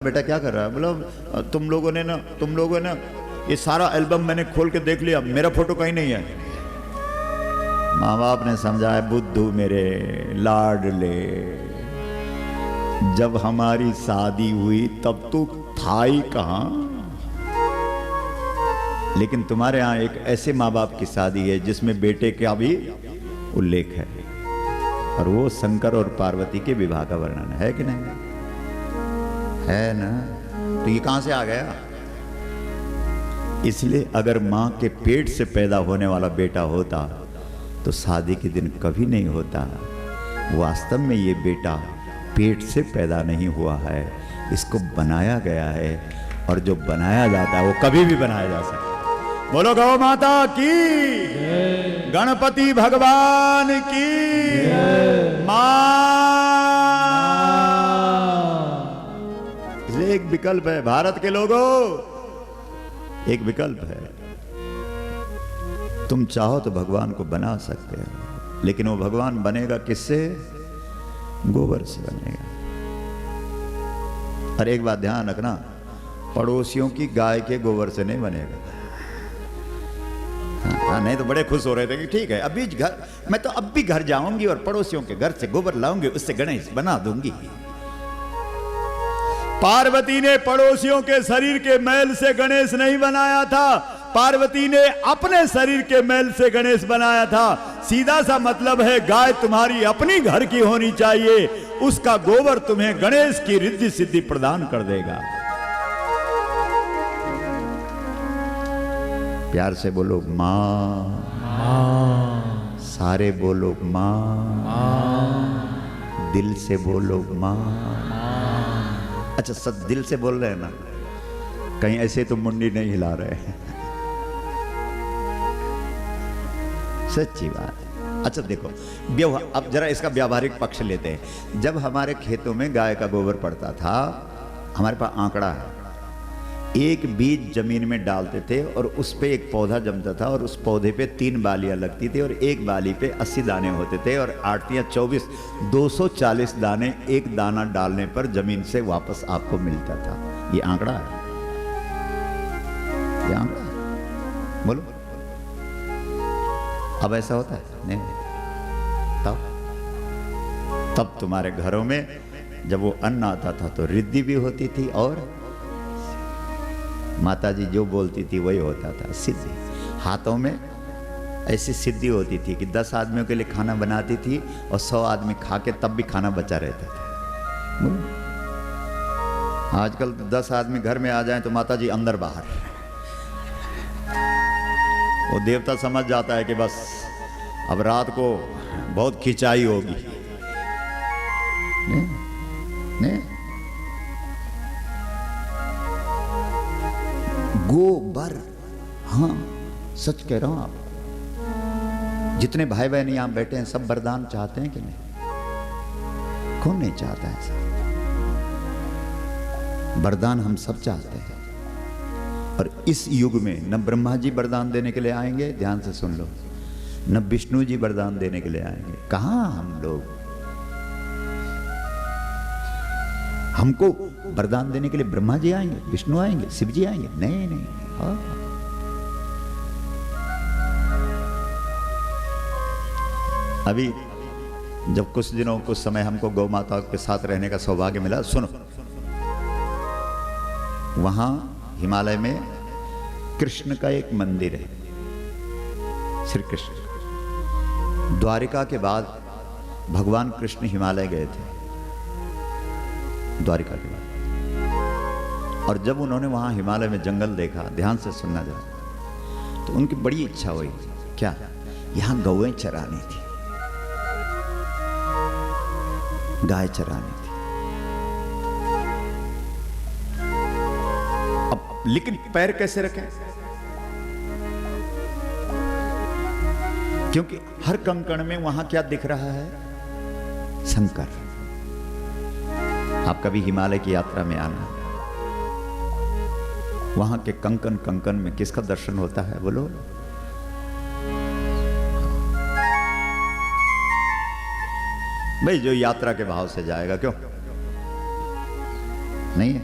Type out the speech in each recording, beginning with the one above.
बेटा क्या कर रहा है? बोला तुम लोगों ने ये सारा एल्बम मैंने खोल के देख लिया, मेरा फोटो कहीं नहीं है। माँ बाप ने समझाया, बुद्धू मेरे लाडले, जब हमारी शादी हुई तब तू था ही कहां। लेकिन तुम्हारे यहाँ एक ऐसे माँ बाप की शादी है जिसमें बेटे का भी उल्लेख है, और वो शंकर और पार्वती के विवाह का वर्णन है कि नहीं? है ना? तो ये कहां से आ गया? इसलिए अगर मां के पेट से पैदा होने वाला बेटा होता तो शादी के दिन कभी नहीं होता। वास्तव में ये बेटा पेट से पैदा नहीं हुआ है, इसको बनाया गया है, और जो बनाया जाता है वो कभी भी बनाया जा सकता है। बोलो गौ माता की, गणपति भगवान की, मां। एक विकल्प है भारत के लोगों, एक विकल्प है। तुम चाहो तो भगवान को बना सकते हो, लेकिन वो भगवान बनेगा किससे? गोबर से बनेगा। और एक बात ध्यान रखना, पड़ोसियों की गाय के गोबर से नहीं बनेगा। हाँ, नहीं तो बड़े खुश हो रहे थे कि ठीक है, अभी घर, मैं तो अब भी घर जाऊंगी और पड़ोसियों के घर से गोबर लाऊंगी, उससे गणेश बना दूंगी। पार्वती ने पड़ोसियों के शरीर के मैल से गणेश नहीं बनाया था, पार्वती ने अपने शरीर के मैल से गणेश बनाया था। सीधा सा मतलब है, गाय तुम्हारी अपनी घर की होनी चाहिए, उसका गोबर तुम्हें गणेश की रिद्धि सिद्धि प्रदान कर देगा। प्यार से बोलो मां, सारे बोलो मां, दिल से बोलो मां। अच्छा, सब दिल से बोल रहे हैं ना? कहीं ऐसे तो मुंडी नहीं हिला रहे हैं? सच्ची बात है। अच्छा देखो, अब जरा इसका व्यावहारिक पक्ष लेते हैं। जब हमारे खेतों में गाय का गोबर पड़ता था, हमारे पास आंकड़ा है, एक बीज जमीन में डालते थे और उस पे एक पौधा जमता था, और उस पौधे पे 3 बालियां लगती थी, और एक बाली पे 80 दाने होते थे, और 8 या 24 240 दाने एक दाना डालने पर जमीन से वापस आपको मिलता था। ये आंकड़ा है, ये आंकड़ा है। बोलो, अब ऐसा होता है? नहीं। तब तुम्हारे घरों में जब वो अन्न आता था तो रिद्धि भी होती थी, और माताजी जो बोलती थी वही होता था। सिद्धि, हाथों में ऐसी सिद्धि होती थी कि 10 आदमियों के लिए खाना बनाती थी और 100 आदमी खा के तब भी खाना बचा रहता था। आजकल 10 आदमी घर में आ जाएं तो माताजी अंदर बाहर, वो देवता समझ जाता है कि बस अब रात को बहुत खिंचाई होगी। नहीं? गोबर, हाँ सच कह रहा हूं। आप जितने भाई बहन यहां बैठे हैं सब वरदान चाहते हैं कि नहीं? कौन नहीं चाहता है ऐसा? वरदान हम सब चाहते हैं। और इस युग में न ब्रह्मा जी वरदान देने के लिए आएंगे, ध्यान से सुन लो, न विष्णु जी वरदान देने के लिए आएंगे। कहां हम लोग? हमको वरदान देने के लिए ब्रह्मा जी आएंगे, विष्णु आएंगे, शिव जी आएंगे? नहीं नहीं। अभी जब कुछ समय हमको गौ माता के साथ रहने का सौभाग्य मिला, सुनो, वहां हिमालय में कृष्ण का एक मंदिर है, श्री कृष्ण। द्वारिका के बाद भगवान कृष्ण हिमालय गए थे, द्वारिका के बाद। और जब उन्होंने वहां हिमालय में जंगल देखा, ध्यान से सुनना जरा, तो उनकी बड़ी इच्छा हुई। क्या? यहां गौएं चरानी थी, गाय चरानी थी। अब लेकिन पैर कैसे रखें? क्योंकि हर कंकण में वहां क्या दिख रहा है? शंकर। आप कभी हिमालय की यात्रा में आना, वहां के कंकन कंकन में किसका दर्शन होता है? बोलो। भाई जो यात्रा के भाव से जाएगा, क्यों नहीं है?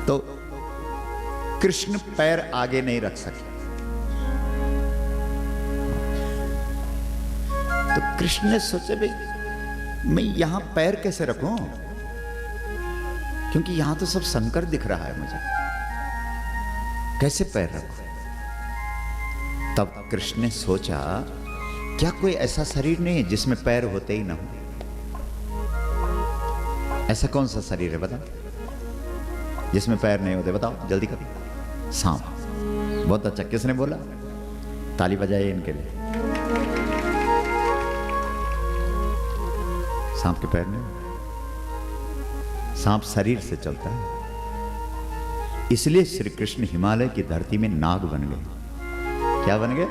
तो कृष्ण पैर आगे नहीं रख सके, तो कृष्ण ने सोचा भाई मैं यहां पैर कैसे रखूं, क्योंकि यहां तो सब शंकर दिख रहा है मुझे, कैसे पैर रखूं। तब कृष्ण ने सोचा क्या कोई ऐसा शरीर नहीं है जिसमें पैर होते ही ना हो। ऐसा कौन सा शरीर है बताओ जिसमें पैर नहीं होते, बताओ जल्दी करो। सांप। बहुत अच्छा, किसने बोला? ताली बजाइए इनके लिए। सांप के पैर नहीं, सांप शरीर से चलता है। इसलिए श्री कृष्ण हिमालय की धरती में नाग बन गए। क्या बन गए?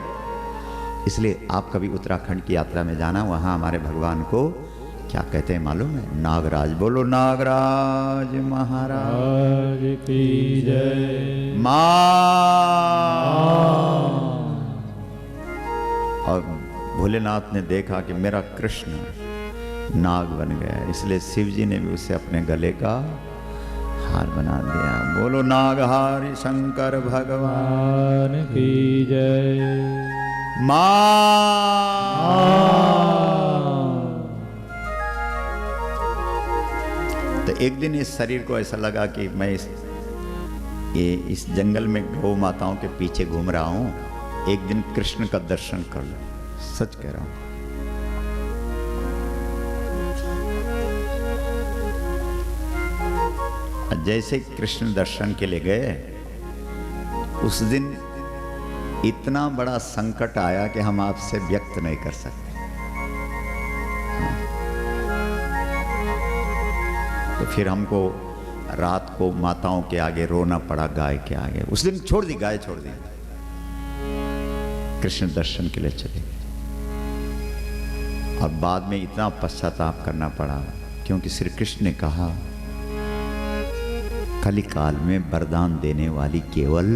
इसलिए आप कभी उत्तराखंड की यात्रा में जाना, वहां हमारे भगवान को क्या कहते हैं मालूम है? नागराज। बोलो नागराज महाराज की जय। और भोलेनाथ ने देखा कि मेरा कृष्ण नाग बन गया, इसलिए शिव जी ने भी उसे अपने गले का हार बना दिया। बोलो नागहारी शंकर भगवान की जय। तो एक दिन इस शरीर को ऐसा लगा कि मैं इस जंगल में गौ माताओं के पीछे घूम रहा हूं, एक दिन कृष्ण का दर्शन कर लो। सच कह रहा हूं। जैसे कृष्ण दर्शन के लिए गए, उस दिन इतना बड़ा संकट आया कि हम आपसे व्यक्त नहीं कर सकते। तो फिर हमको रात को माताओं के आगे रोना पड़ा, गाय के आगे। उस दिन छोड़ दी, गाय छोड़ दी, कृष्ण दर्शन के लिए चले गए। और बाद में इतना पश्चाताप करना पड़ा, क्योंकि श्री कृष्ण ने कहा कली काल में वरदान देने वाली केवल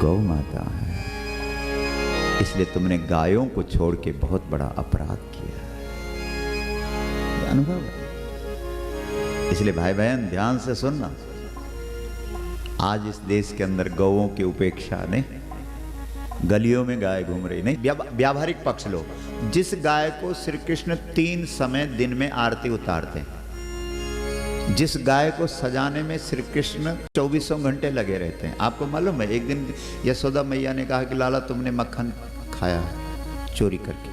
गौ माता है, इसलिए तुमने गायों को छोड़ के बहुत बड़ा अपराध किया है। अनुभव है। इसलिए भाई बहन ध्यान से सुनना, आज इस देश के अंदर गौओं की उपेक्षा नहीं, गलियों में गाय घूम रही नहीं। व्यावहारिक पक्ष लो, जिस गाय को श्री कृष्ण 3 समय दिन में आरती उतारते हैं, जिस गाय को सजाने में श्री कृष्ण 24 घंटे लगे रहते हैं। आपको मालूम है, एक दिन यशोदा मैया ने कहा कि लाला तुमने मक्खन खाया है चोरी करके।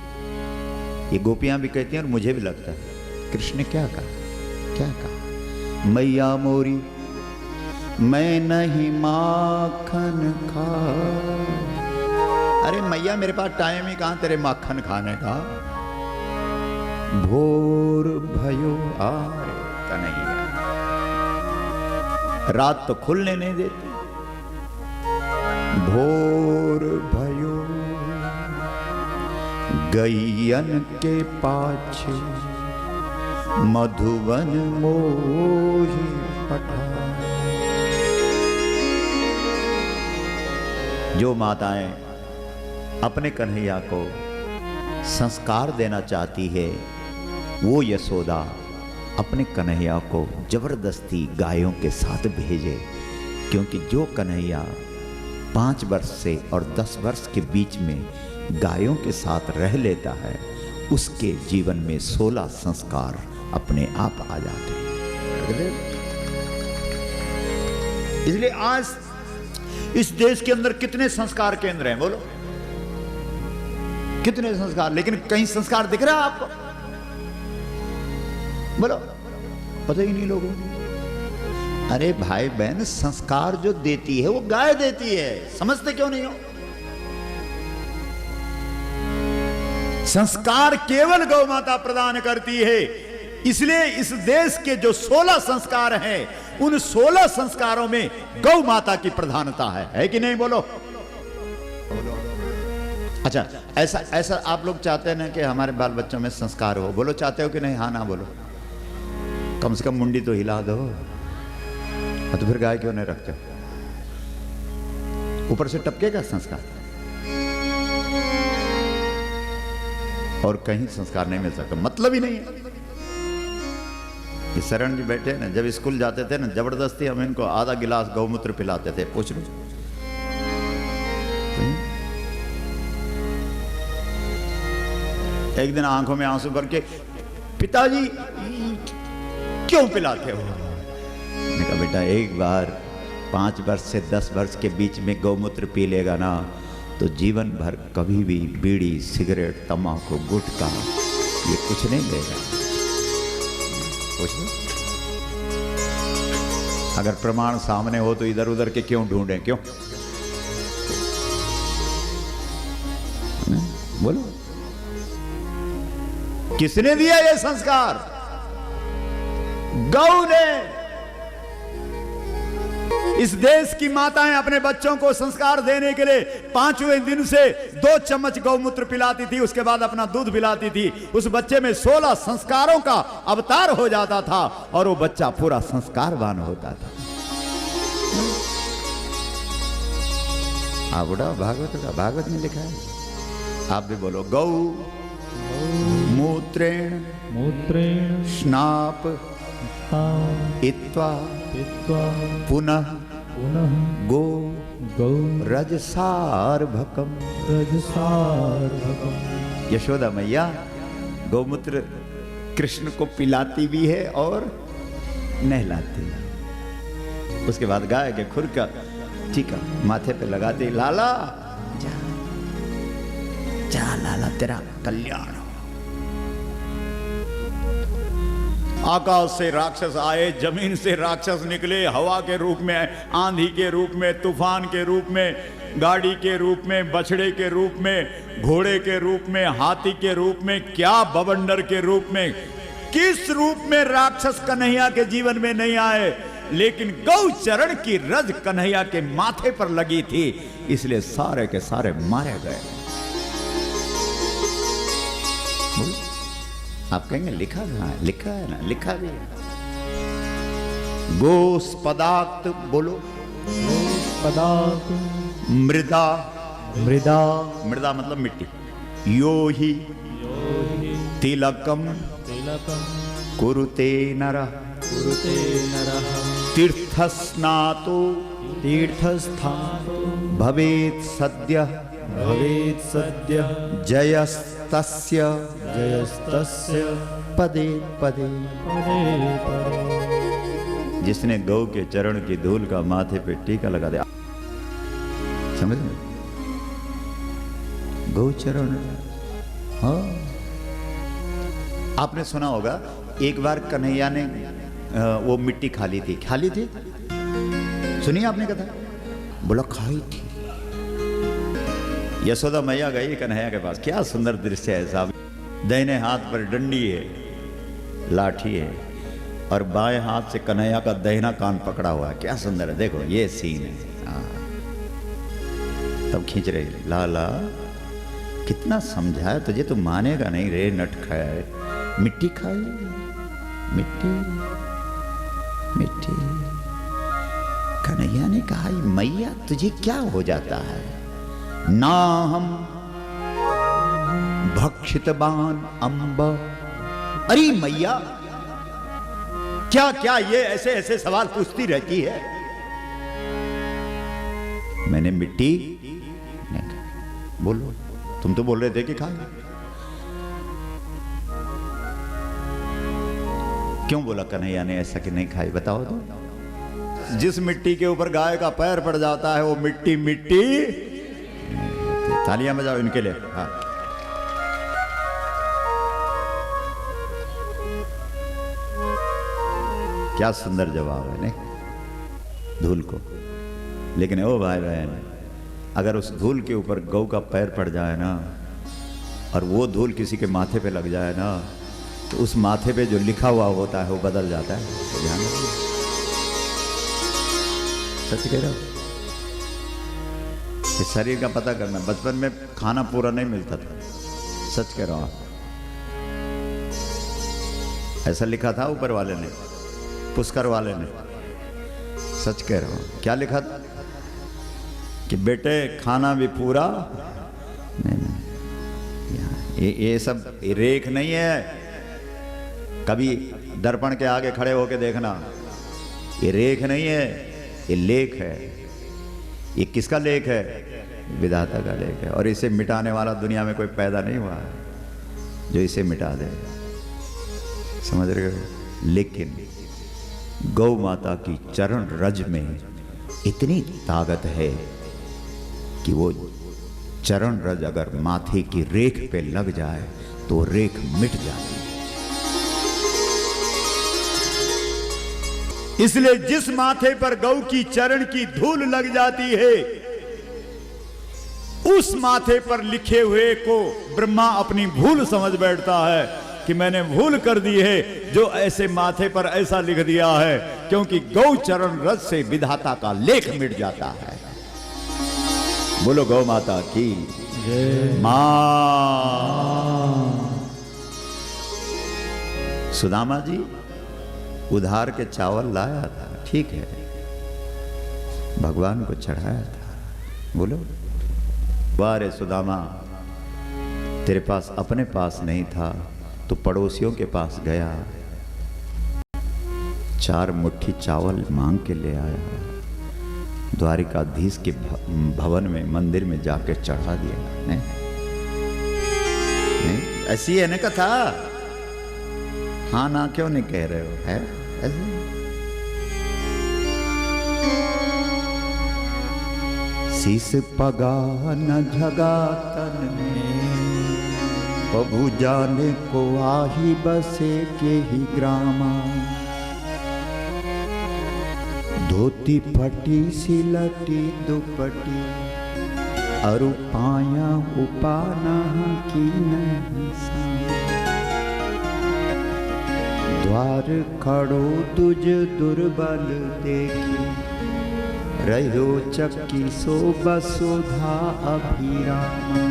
ये गोपियां भी कहती हैं और मुझे भी लगता है। कृष्ण ने क्या कहा? क्या कहा? मैया मोरी मैं नहीं माखन खा। अरे मैया मेरे पास टाइम ही कहां तेरे माखन खाने का। भोर भयो आए कन्हैया, रात तो खुलने नहीं देती। भोर भयो गैयन के पाछे मधुवन मोहि पठाए। जो माताएं अपने कन्हैया को संस्कार देना चाहती है, वो यशोदा अपने कन्हैया को जबरदस्ती गायों के साथ भेजे, क्योंकि जो कन्हैया 5 वर्ष से और 10 वर्ष के बीच में गायों के साथ रह लेता है, उसके जीवन में 16 संस्कार अपने आप आ जाते हैं। इसलिए आज इस देश के अंदर कितने संस्कार केंद्र हैं, बोलो कितने संस्कार, लेकिन कहीं संस्कार दिख रहा है आपको? बोलो, पता ही नहीं लोगों को। अरे भाई बहन, संस्कार जो देती है वो गाय देती है, समझते क्यों नहीं हो? संस्कार केवल गौ माता प्रदान करती है। इसलिए इस देश के जो 16 संस्कार हैं, उन 16 संस्कारों में गौ माता की प्रधानता है कि नहीं? बोलो। अच्छा, ऐसा आप लोग चाहते हैं ना कि हमारे बाल बच्चों में संस्कार हो? बोलो, चाहते हो कि नहीं? हाँ ना बोलो। कम से कम मुंडी तो हिला दो। तो फिर गाय क्यों नहीं रखते? ऊपर से टपकेगा संस्कार, और कहीं संस्कार नहीं मिल सकता, मतलब ही नहीं है। कि शरण जी बैठे ना, जब स्कूल जाते थे ना, जबरदस्ती हम इनको आधा गिलास गौमूत्र पिलाते थे। पूछ लो, एक दिन आंखों में आंसू भर के, पिताजी क्यों पिलाते हो? मैंने कहा बेटा, एक बार 5 वर्ष से 10 वर्ष के बीच में गौमूत्र पी लेगा ना, तो जीवन भर कभी भी बीड़ी, सिगरेट, तम्बाकू, गुटखा ये कुछ नहीं लेगा। कुछ नहीं। अगर प्रमाण सामने हो तो इधर उधर के क्यों ढूंढें? क्यों? बोलो, किसने दिया ये संस्कार? गौ ने। इस देश की माताएं अपने बच्चों को संस्कार देने के लिए 5वें दिन से 2 चम्मच गौमूत्र पिलाती थी, उसके बाद अपना दूध पिलाती थी। उस बच्चे में 16 संस्कारों का अवतार हो जाता था और वो बच्चा पूरा संस्कारवान होता था। आप उड़ा भागवत का, भागवत में लिखा है। आप भी बोलो, गौ मूत्रेण मूत्रेण स्नाप इत्वा पुनः गो गौ रजसार्भकम। रजसार्भकम। यशोदा मैया गौमूत्र कृष्ण को पिलाती भी है और नहलाती है। उसके बाद गाय के खुर का टीका माथे पे लगाती, लाला जा, जा लाला, तेरा कल्याण। आकाश से राक्षस आए, जमीन से राक्षस निकले, हवा के रूप में, आंधी के रूप में, तूफान के रूप में, गाड़ी के रूप में, बछड़े के रूप में, घोड़े के रूप में, हाथी के रूप में, क्या बवंडर के रूप में, किस रूप में राक्षस कन्हैया के जीवन में नहीं आए, लेकिन गौ चरण की रज कन्हैया के माथे पर लगी थी, इसलिए सारे के सारे मारे गए। आप कहेंगे लिखा कहां है? लिखा है ना, लिखा भी है। गोस्पदाक्त, बोलो गोस्पदाक्त। मृदा, मृदा, मृदा मतलब मिट्टी। यो ही तिलकम कुरुते नरः, कुरुते नरः तीर्थस्नातो तीर्थस्थानो भवेत् सद्यः, भवेत् सद्यः जयस्तस्य जयस्तस्य पदे पदे। पदे पदे। जिसने गौ के चरण की धूल का माथे पे टीका लगा दिया, समझ में? गौ चरण। हाँ, आपने सुना होगा एक बार कन्हैया ने वो मिट्टी खा ली थी। खा ली थी? सुनिए आपने कथा। बोला खाई थी। यशोदा मैया गई कन्हैया के पास। क्या सुंदर दृश्य है साहब। दाहिने हाथ पर डंडी है, लाठी है, और बाएं हाथ से कन्हैया का दाहिना कान पकड़ा हुआ है। क्या सुंदर है, देखो ये सीन है। तब खींच रही, लाला कितना समझाया तुझे, तो मानेगा नहीं रे नट खाए। मिट्टी खाई, मिट्टी मिट्टी। कन्हैया ने कहा, मैया तुझे क्या हो जाता है? ना हम भक्षितवान अम्ब। अरे मैया क्या क्या ये ऐसे ऐसे सवाल पूछती रहती है? मैंने मिट्टी नहीं खाई। बोलो, तुम तो बोल रहे थे कि खाए। क्यों बोला कन्हैया ने ऐसा कि नहीं खाई? बताओ तो। जिस मिट्टी के ऊपर गाय का पैर पड़ जाता है वो मिट्टी मिट्टी। तालियां बजाओ इनके लिए। हाँ, क्या सुंदर जवाब है नहीं धूल को। लेकिन ओ भाई बहन, अगर उस धूल के ऊपर गौ का पैर पड़ जाए ना, और वो धूल किसी के माथे पे लग जाए ना, तो उस माथे पे जो लिखा हुआ होता है वो बदल जाता है। तो ध्यान रखिए, सच कह रहा हूं। इस शरीर का पता करना। बचपन में खाना पूरा नहीं मिलता था, सच कह रहा हूं। ऐसा लिखा था ऊपर वाले ने, पुष्कर वाले ने। सच कह रहा हूं। क्या लिखा था कि बेटे खाना भी पूरा नहीं। ये सब रेख नहीं है। कभी दर्पण के आगे खड़े होके देखना, ये रेख नहीं है, ये लेख है। ये किसका लेख है? विधाता का लेख है। और इसे मिटाने वाला दुनिया में कोई पैदा नहीं हुआ है जो इसे मिटा दे। समझ रहे हो? लेकिन गौ माता की चरण रज में इतनी ताकत है कि वो चरण रज अगर माथे की रेख पे लग जाए तो रेख मिट जाती है। इसलिए जिस माथे पर गौ की चरण की धूल लग जाती है, उस माथे पर लिखे हुए को ब्रह्मा अपनी भूल समझ बैठता है कि मैंने भूल कर दी है जो ऐसे माथे पर ऐसा लिख दिया है, क्योंकि गौ चरण रज से विधाता का लेख मिट जाता है। बोलो गौ माता की मां। सुदामा जी उधार के चावल लाया था, ठीक है, भगवान को चढ़ाया था। बोलो वारे सुदामा, तेरे पास अपने पास नहीं था तो पड़ोसियों के पास गया, 4 मुट्ठी चावल मांग के ले आया, द्वारिकाधीश के भवन में मंदिर में जाके चढ़ा दिया। नहीं, नहीं ऐसी है ना कथा? हाँ ना क्यों नहीं कह रहे हो? है ऐसे? शीस पगा न झगा तन में, प्रभु जाने को आही बसे के ही ग्रामा, धोती फटी सिलटी दुपटी, अरु पाया उपाना की नहीं सा, द्वार खड़ो तुझ दुर्बल देखी, रहो चक्की सो बसुधा अभिरामा,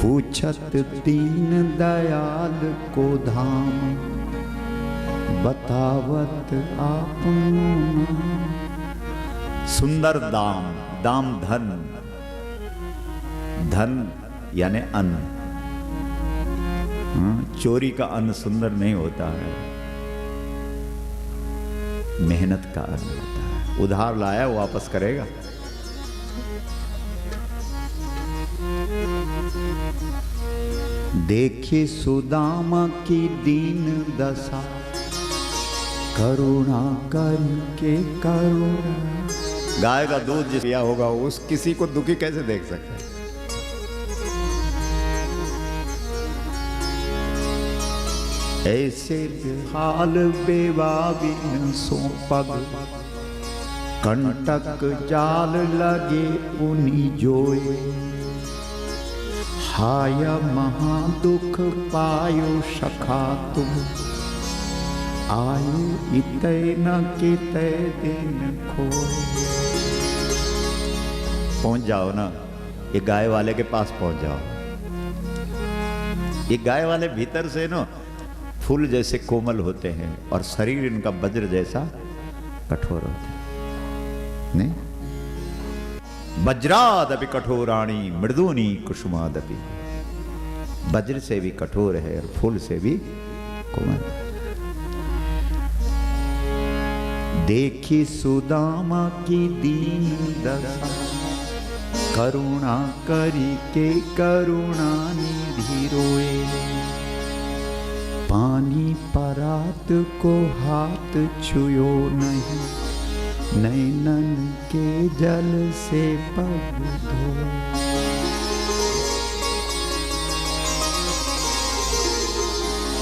पूछत दीन दयाल को धाम, बतावत आपना। सुंदर दाम, दाम धन, धन यानी अन्न। चोरी का अन्न सुंदर नहीं होता है, मेहनत का अन्न होता है। उधार लाया वापस करेगा। देखी सुदामा की दीन दशा, करुणा करके करुणा। गाय का दूध जिस पिया होगा उस किसी को दुखी कैसे देख सकते हैं? ऐसे बेहाल बेवाबिन सो पग, कंटक जाल लगे उनी जोए, हाय महा दुख पायो सखा तुम, आयु इतने न किते दिन खो। पहुंच जाओ ना, ये गाय वाले के पास पहुंच जाओ। ये गाय वाले भीतर से ना फूल जैसे कोमल होते हैं और शरीर इनका वज्र जैसा कठोर होता है। नहीं, वज्रादपि कठोराणी मृदूनी कुसुमादपि, वज्र से भी कठोर है और फूल से भी कोमल। देखी सुदामा की दीन दशा, करुणा करी के करुणा निधि रोए, पानी परात को हाथ छुयो नहीं, नैनन के जल से पग धो।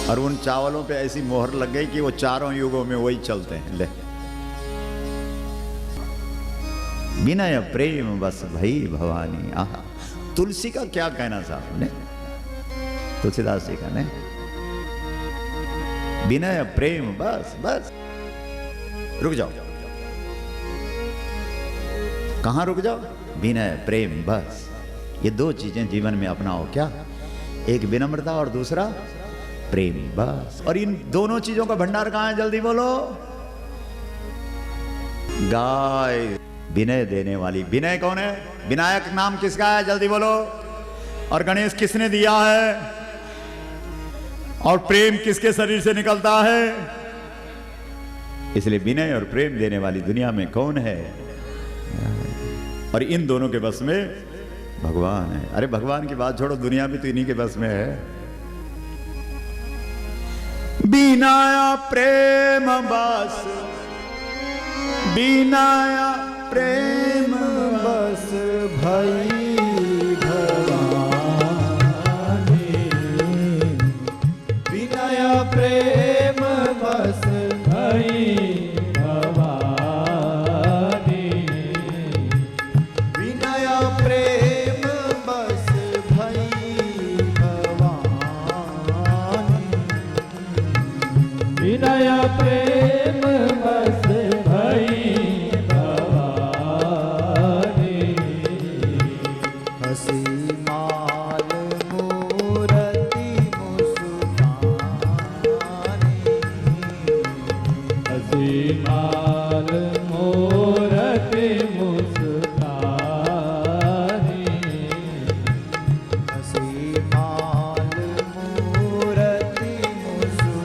और उन चावलों पे ऐसी मोहर लग गई कि वो चारों युगों में वही चलते हैं। ले विनय प्रेम बस भई भवानी। आहा, तुलसी का क्या कहना साहब ने, तुलसीदास जी का ने, विनय प्रेम बस बस। रुक जाओ, कहां रुक जाओ? विनय प्रेम बस, ये 2 चीजें जीवन में अपनाओ। क्या? एक विनम्रता और दूसरा प्रेम, बस। और इन दोनों चीजों का भंडार कहां है? जल्दी बोलो। गाय विनय देने वाली। विनय कौन है? विनायक नाम किसका है? जल्दी बोलो। और गणेश किसने दिया है? और प्रेम किसके शरीर से निकलता है? इसलिए विनय और प्रेम देने वाली दुनिया में कौन है? और इन दोनों के बस में भगवान है। अरे भगवान की बात छोड़ो, दुनिया भी तो इन्हीं के बस में है। बीनाया प्रेम बस, बीनाया प्रेम बस भई भवानी, विनय प्रेम बस भई भवानी, विनय प्रेम बस भई भवानी, विनय प्रेम बस भई भवानी, हसी माल मूरति मुस्कानी, हसी माल मूरति मुस्कानी, हसी माल मूरति मुस्कानी,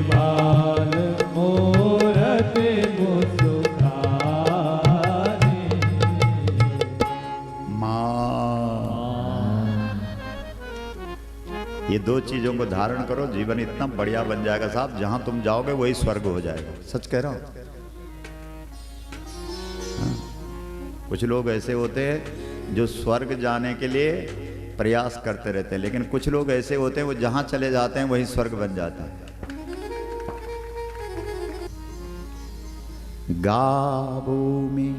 बाल मूरति मुस्कानी। ये दो चीजों को धारण करो, जीवन इतना बढ़िया बन जाएगा साहब। जहां तुम जाओगे वही स्वर्ग हो जाएगा। सच कह रहा हूं। हाँ। कुछ लोग ऐसे होते हैं जो स्वर्ग जाने के लिए प्रयास करते रहते हैं, लेकिन कुछ लोग ऐसे होते हैं वो जहां चले जाते हैं वही स्वर्ग बन जाता है। गावो में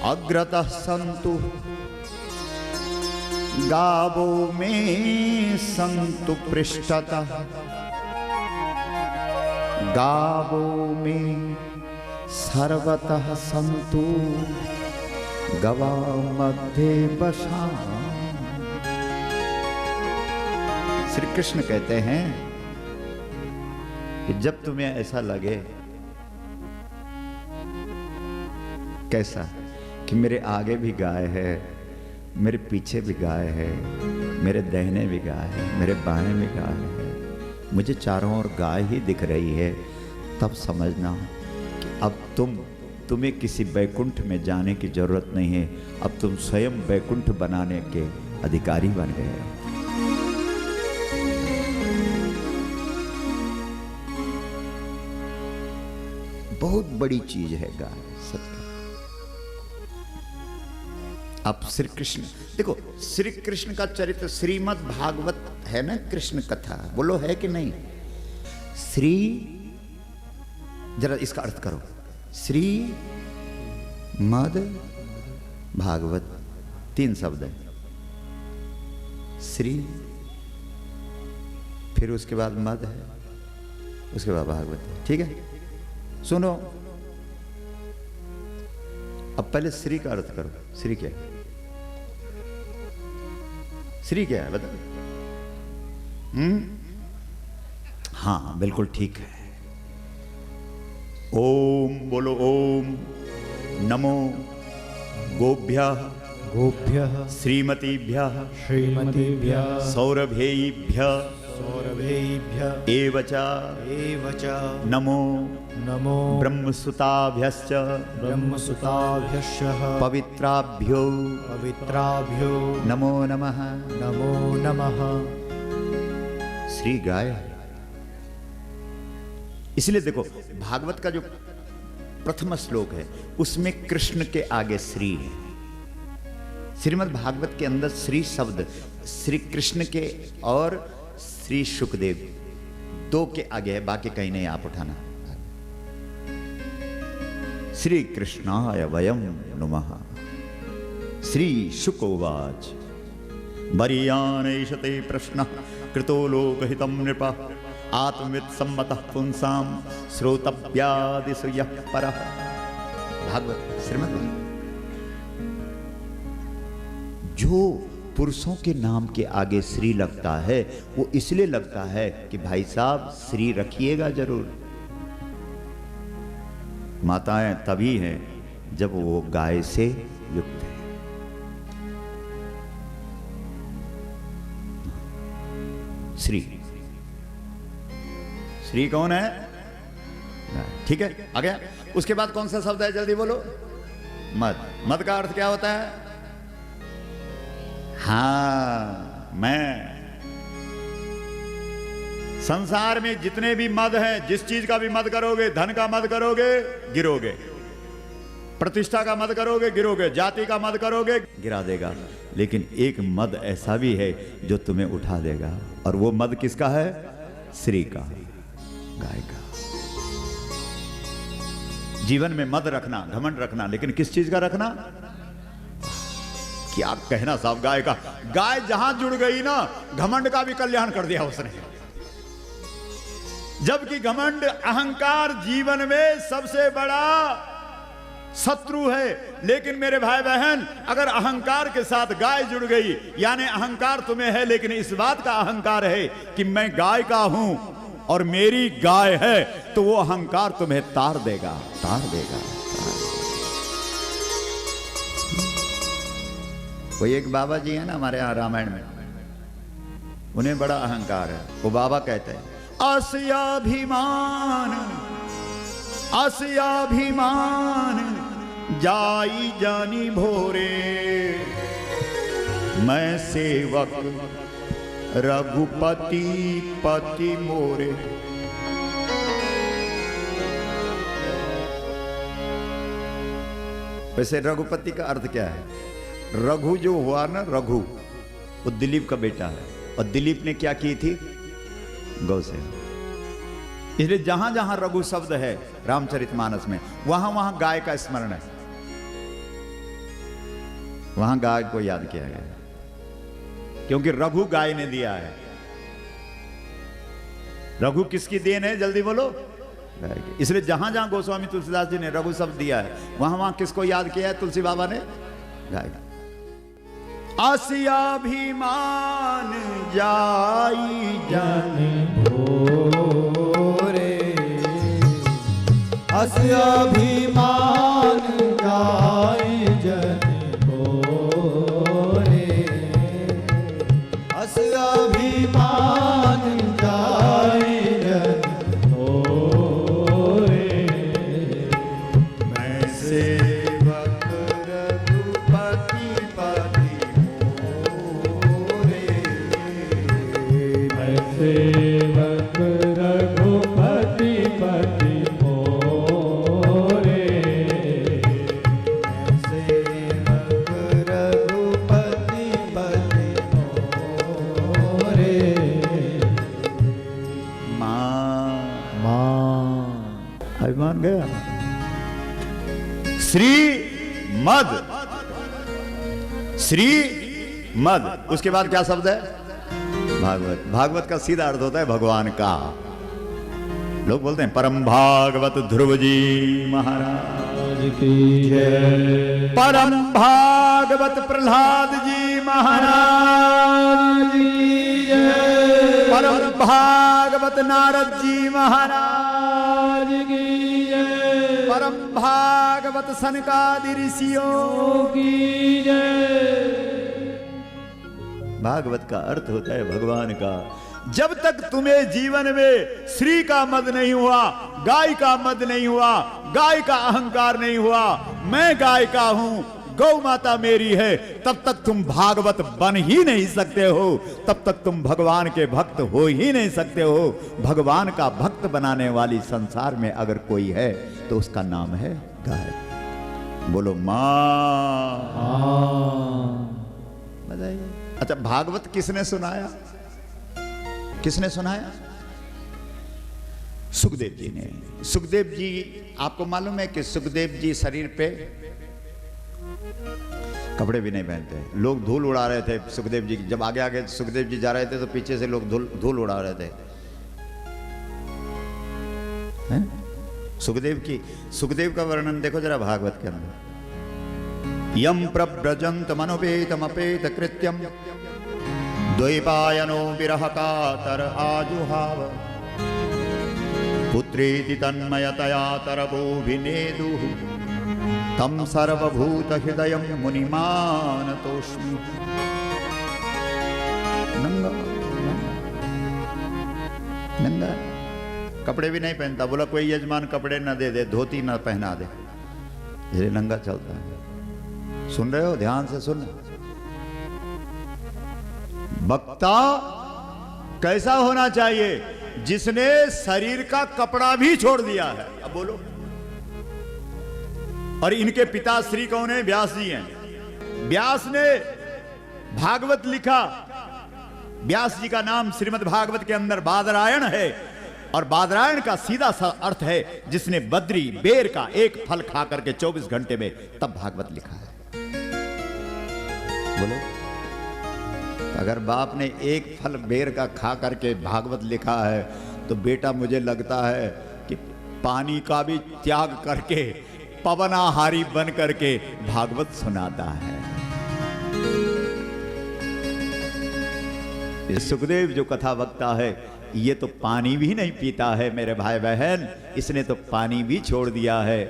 अग्रतः सन्तु, गावो में सन्तु पृष्ठतः, गावो में सर्वतः सन्तु, गवा मध्ये बसा। श्री कृष्ण कहते हैं कि जब तुम्हें ऐसा लगे, कैसा कि मेरे आगे भी गाय है, मेरे पीछे भी गाय है, मेरे दाहिने भी गाय है, मेरे बाएं भी गाय है, मुझे चारों ओर गाय ही दिख रही है, तब समझना कि अब तुम्हें किसी बैकुंठ में जाने की जरूरत नहीं है। अब तुम स्वयं बैकुंठ बनाने के अधिकारी बन गए हो। बहुत बड़ी चीज है गाय, सच। अब श्री कृष्ण देखो, श्री कृष्ण का चरित्र श्रीमद् भागवत है ना, कृष्ण कथा, बोलो है कि नहीं? श्री, जरा इसका अर्थ करो, श्री मद भागवत, 3 शब्द है। श्री, फिर उसके बाद मद है, उसके बाद भागवत है। ठीक है, सुनो। अब पहले श्री का अर्थ करो। श्री क्या है? श्री क्या है बताओ? हाँ बिल्कुल ठीक है। ओम बोलो, ओम नमो गोभ्यः गोभ्यः श्रीमतीभ्यः श्रीमतीभ्यः सौरभेभ्यः सौरभेभ्यः एवच नमो नमो ब्रह्मसुताभ्यश्च ब्रह्मसुताभ्यश्च पवित्राभ्यो पवित्राभ्यो नमो नमः। नमो नमः। श्री गाय है। इसलिए देखो, भागवत का जो प्रथम श्लोक है उसमें कृष्ण के आगे श्री है। श्रीमद् भागवत के अंदर श्री शब्द श्री कृष्ण के और श्री सुखदेव 2 के आगे है, बाकी कहीं नहीं। आप उठाना। श्री कृष्णाय वयं नुमः। श्री शुकोवाच वरीयानैषते प्रश्नः कृतो लोकहितं नृप आत्मवित् सम्मतः पुंसां श्रोतव्यादिषु यः परः। भागवत श्रीमद् भागवत। जो पुरुषों के नाम के आगे श्री लगता है वो इसलिए लगता है कि भाई साहब श्री रखिएगा जरूर। माताएं तभी हैं जब वो गाय से युक्त है। श्री। श्री कौन है? ठीक है, आ गया। उसके बाद कौन सा शब्द है, जल्दी बोलो? मद। मद का अर्थ क्या होता है? हां, मैं। संसार में जितने भी मद हैं, जिस चीज का भी मद करोगे, धन का मद करोगे गिरोगे, प्रतिष्ठा का मद करोगे गिरोगे, जाति का मद करोगे गिरा देगा। लेकिन एक मद ऐसा भी है जो तुम्हें उठा देगा, और वो मद किसका है? श्री का, गाय का। जीवन में मद रखना, घमंड रखना, लेकिन किस चीज का रखना? क्या कहना साहब, गाय का। गाय जहां जुड़ गई ना, घमंड का भी कल्याण कर दिया उसने। जबकि घमंड, अहंकार जीवन में सबसे बड़ा शत्रु है। लेकिन मेरे भाई बहन, अगर अहंकार के साथ गाय जुड़ गई, यानी अहंकार तुम्हें है लेकिन इस बात का अहंकार है कि मैं गाय का हूं और मेरी गाय है, तो वो अहंकार तुम्हें तार देगा, तार देगा। कोई एक बाबा जी है ना हमारे यहाँ रामायण में, उन्हें बड़ा अहंकार है। वो बाबा कहते हैं, अस्याभिमान अस्याभिमान जाई जानी भोरे, मैं सेवक रघुपति पति मोरे। वैसे रघुपति का अर्थ क्या है? रघु जो हुआ ना, रघु वो दिलीप का बेटा है, और दिलीप ने क्या की थी? गौ सेवा। इसलिए जहां जहां रघु शब्द है रामचरितमानस में, वहां वहां गाय का स्मरण है, वहां गाय को याद किया गया, क्योंकि रघु गाय ने दिया है। रघु किसकी देन है, जल्दी बोलो? गाय की। इसलिए जहां जहां गोस्वामी तुलसीदास जी ने रघु शब्द दिया है, वहां वहां किसको याद किया है? तुलसी बाबा ने, गाय। अस्याभिमान जाई जानी भोरे, अस्याभिमान जाई जानी भोरे, अस्याभिमान जाई जानी भोरे, मैं सेवक रघुपति पति मोरे, मैं सेवक रघुपति पति मोरे, मैं सेवक रघुपति पति मोरे। मां अभिमान गया। श्री मद, श्री मद। उसके बाद क्या शब्द है? भागवत। भागवत का सीधा अर्थ होता है भगवान का। लोग बोलते हैं परम भागवत ध्रुव जी महाराज की जय, परम भागवत प्रहलाद जी महाराज की जय, परम भागवत नारद जी महाराज की जय, परम भागवत सनकादि ऋषियों की जय। भागवत का अर्थ होता है भगवान का। जब तक तुम्हें जीवन में श्री का मद नहीं हुआ, गाय का मद नहीं हुआ, गाय का अहंकार नहीं हुआ, मैं गाय का हूं, गौ माता मेरी है, तब तक तुम भागवत बन ही नहीं सकते हो, तब तक तुम भगवान के भक्त हो ही नहीं सकते हो। भगवान का भक्त बनाने वाली संसार में अगर कोई है तो उसका नाम है गाय। बोलो मां। बताइए। अच्छा, भागवत किसने सुनाया? किसने सुनाया? सुखदेव जी ने। सुखदेव जी, आपको मालूम है कि सुखदेव जी शरीर पे कपड़े भी नहीं पहनते। लोग धूल उड़ा रहे थे सुखदेव जी, जब आगे आगे सुखदेव जी जा रहे थे तो पीछे से लोग धूल उड़ा रहे थे। हैं? सुखदेव का वर्णन देखो जरा भागवत के अंदर। यम प्रव्रजंत मनोपेतमपेत कृत्यम द्वैपायनो विरह कातर आजुहाव पुत्रेति तन्मयतया तरवोभिनेदुः तम सर्वभूत हृदयं मुनिमानतोऽस्मि। नंगा, कपड़े भी नहीं पहनता। बोला कोई यजमान कपड़े ना दे दे, धोती ना पहना दे, इसलिए नंगा चलता है। सुन रहे हो, ध्यान से सुन। वक्ता कैसा होना चाहिए? जिसने शरीर का कपड़ा भी छोड़ दिया है। अब बोलो। और इनके पिता श्री कौन है? व्यास जी हैं। व्यास ने भागवत लिखा। व्यास जी का नाम श्रीमद् भागवत के अंदर बादरायण है, और बादरायण का सीधा सा अर्थ है जिसने बद्री बेर का एक फल खा करके 24 घंटे में तब भागवत लिखा है। बोलो, अगर बाप ने एक फल बेर का खा करके भागवत लिखा है तो बेटा मुझे लगता है कि पानी का भी त्याग करके पवनाहारी बन करके भागवत सुनाता है। सुखदेव जो कथा वक्ता है, ये तो पानी भी नहीं पीता है मेरे भाई बहन। इसने तो पानी भी छोड़ दिया है,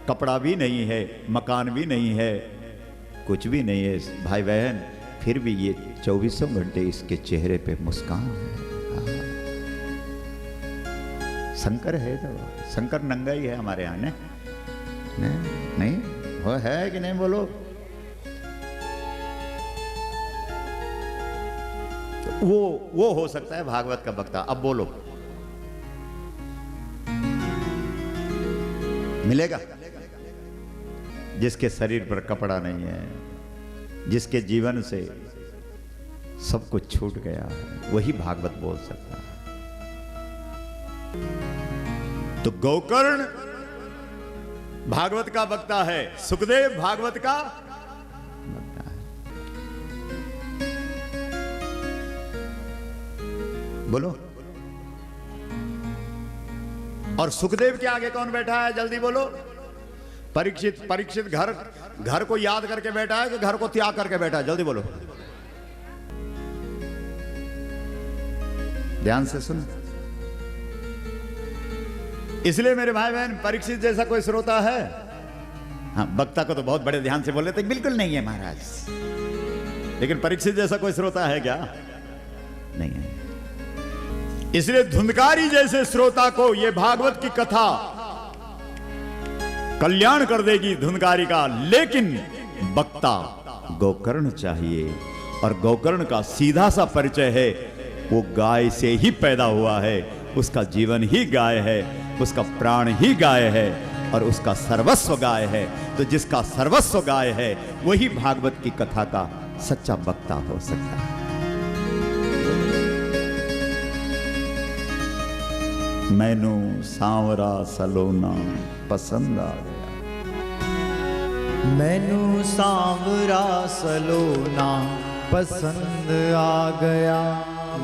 कपड़ा भी नहीं है, मकान भी नहीं है, कुछ भी नहीं है भाई बहन। फिर भी ये 24 घंटे इसके चेहरे पे मुस्कान है। शंकर है तो शंकर नंगा ही है हमारे यहाँ। नहीं वो है कि नहीं? बोलो। वो हो सकता है भागवत का वक्ता। अब बोलो, मिलेगा? जिसके शरीर पर कपड़ा नहीं है, जिसके जीवन से सब कुछ छूट गया है, वही भागवत बोल सकता है। तो गोकर्ण भागवत का वक्ता है, सुखदेव भागवत का वक्ता है। बोलो। और सुखदेव के आगे कौन बैठा है? जल्दी बोलो। परीक्षित। परीक्षित घर को याद करके बैठा है कि घर को त्याग करके बैठा है? जल्दी बोलो, ध्यान से सुन। इसलिए मेरे भाई बहन, परीक्षित जैसा कोई श्रोता है? हाँ, वक्ता को तो बहुत बड़े ध्यान से बोल रहे थे, बिल्कुल नहीं है महाराज। लेकिन परीक्षित जैसा कोई श्रोता है क्या? नहीं है। इसलिए धुंधकारी जैसे श्रोता को यह भागवत की कथा कल्याण कर देगी, धुंधकारी का। लेकिन वक्ता गोकर्ण चाहिए, और गोकर्ण का सीधा सा परिचय है, वो गाय से ही पैदा हुआ है, उसका जीवन ही गाय है, उसका प्राण ही गाय है, और उसका सर्वस्व गाय है। तो जिसका सर्वस्व गाय है वही भागवत की कथा का सच्चा वक्ता हो सकता है। मैनू सांवरा सलोना पसंद आ गया। मैनू सांवरा सलोना पसंद आ गया।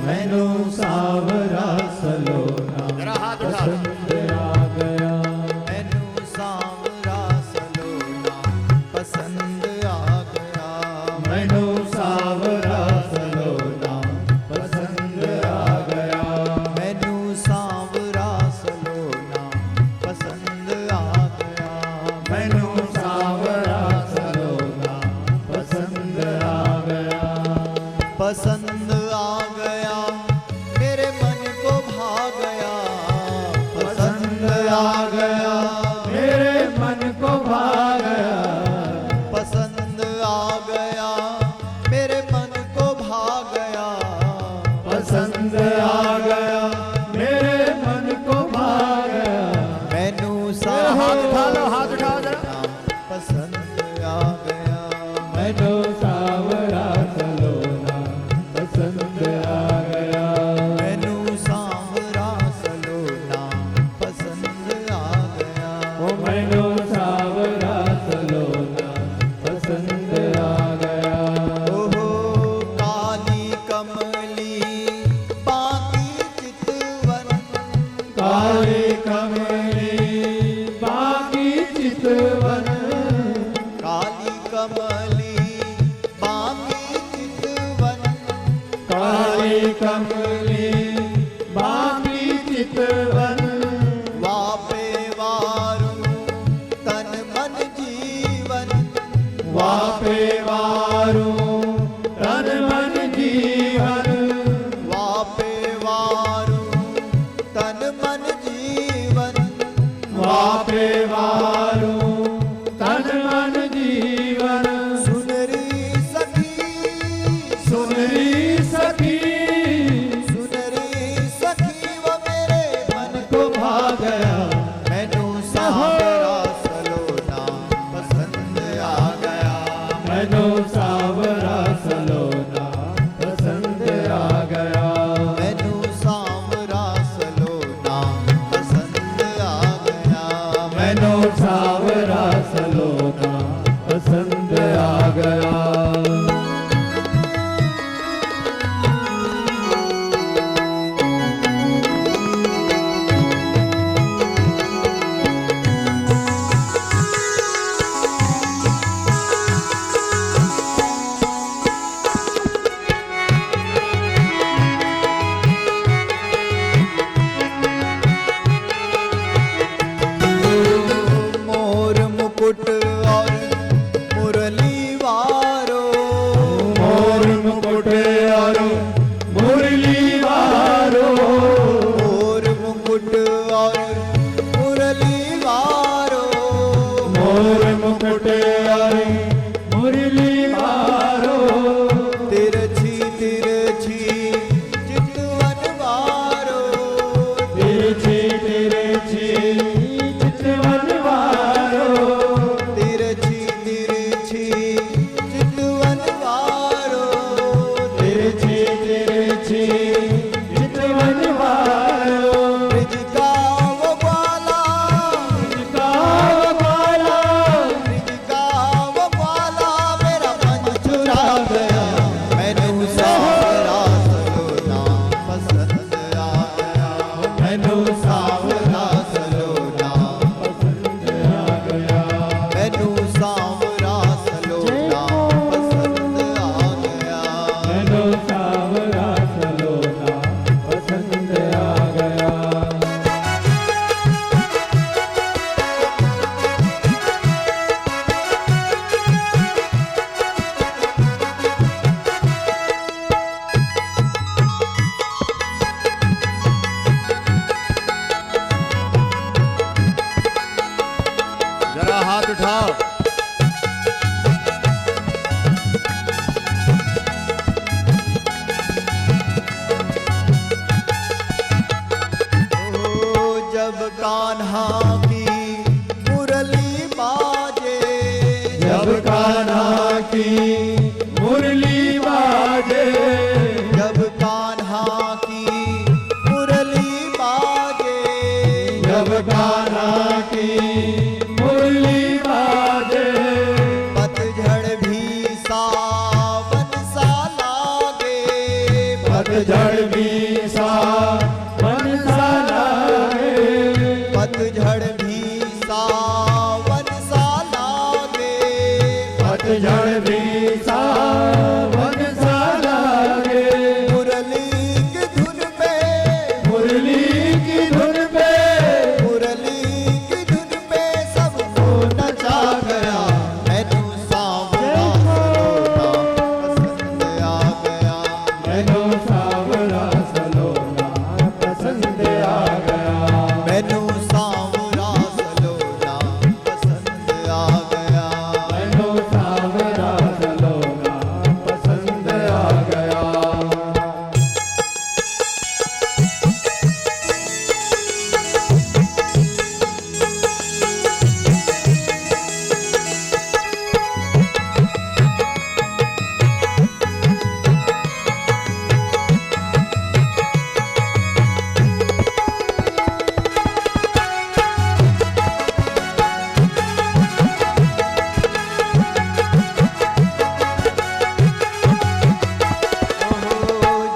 मैनू सांवरा सलोना जरा हाथ उठा। पसंद आ गया। मैनू सांवरा सलोना पसंद आ गया। मैनू सांवरा सलोना पसंद आ गया। मैनू सांवरा सलोना पसंद आ गया। मैनू सांवरा सलोना पसंद आ गया। पसंद आ गया, मेरे मन को भा गया। पसंद आ गया, मेरे मन को भा गया। पसंद आ गया, मेरे मन को भा गया। पसंद आ गया, मेरे मन को भा गया। मैनू हाथ उठा लो, हाथ उठाओ जरा। पसंद आ गया। मैनू सांवरा सलोना पसंद आ गया। मैनू सांवरा सलोना पसंद आ गया। ओ मैनू सांवरा सलोना पसंद आ गया। ओहो काली कमली बाकी चितवन। काली कमली बाकी चितवन। काली कमली बाकी चितवन। काली कमली बाकी चितवन। वापे वारू तन मन जीवन। वापे वारू तन मन जीवन। वापे वारू तन मन जीवन वापे वारू तन मन जीवन सुनरी सखी सुनरी सखी सुनरी सखी वो मेरे मन को भा गया मैनू सावरा सलोना पसंद आ गया मैनू सावरा सलोना पसंद आ गया मैनू सावरा सलोना पसंद आ गया मैनू सावरा सलोना पसंद आ गया मोर मुकुट और मुरली वारो मोर मुकुट और मुरली वारो मोर मुकुट और मुरली वारो मोर मुकुट और मुरली वारो तिरछी तिरछी चितवन वारो तिरछी तिरछी चितवन वारो तिरछी तिरछी चितवन वारो तिरछी तिरछी चितवन वारो ब्रिज का वो ग्वाला गाँव वाला ब्रिज का वो ग्वाला मेरा मन चुरा गया मैनू सावरा सलोना पसंद आ गया मैनू सावरा सलोना पसंद आ गया मैनू सावरा सलोना पसंद आ गया मैनू सावरा सलोना पसंद आ गया जरा हाथ उठाओ। ओ जब कान्हा की मुरली बाजे जब कान्हा की मुरली बाजे जब कान्हा की मुरली बाजे जब कान्हा की मुरली बाजे पतझड़ भी सावन सा लागे पतझड़ भी सावन सा लागे पतझड़ भी सावन सा लागे पतझड़ भी सावन सा लागे मुरली की धुन पे मुरली की धुन पे मुरली की धुन पे सबको नचा गया मैनू सावरा सलोना पसंद आ गया मैनू सावरा सलोना पसंद आ गया मैनू सावरा सलोना पसंद आ गया मैनू सावरा सलोना पसंद आ गया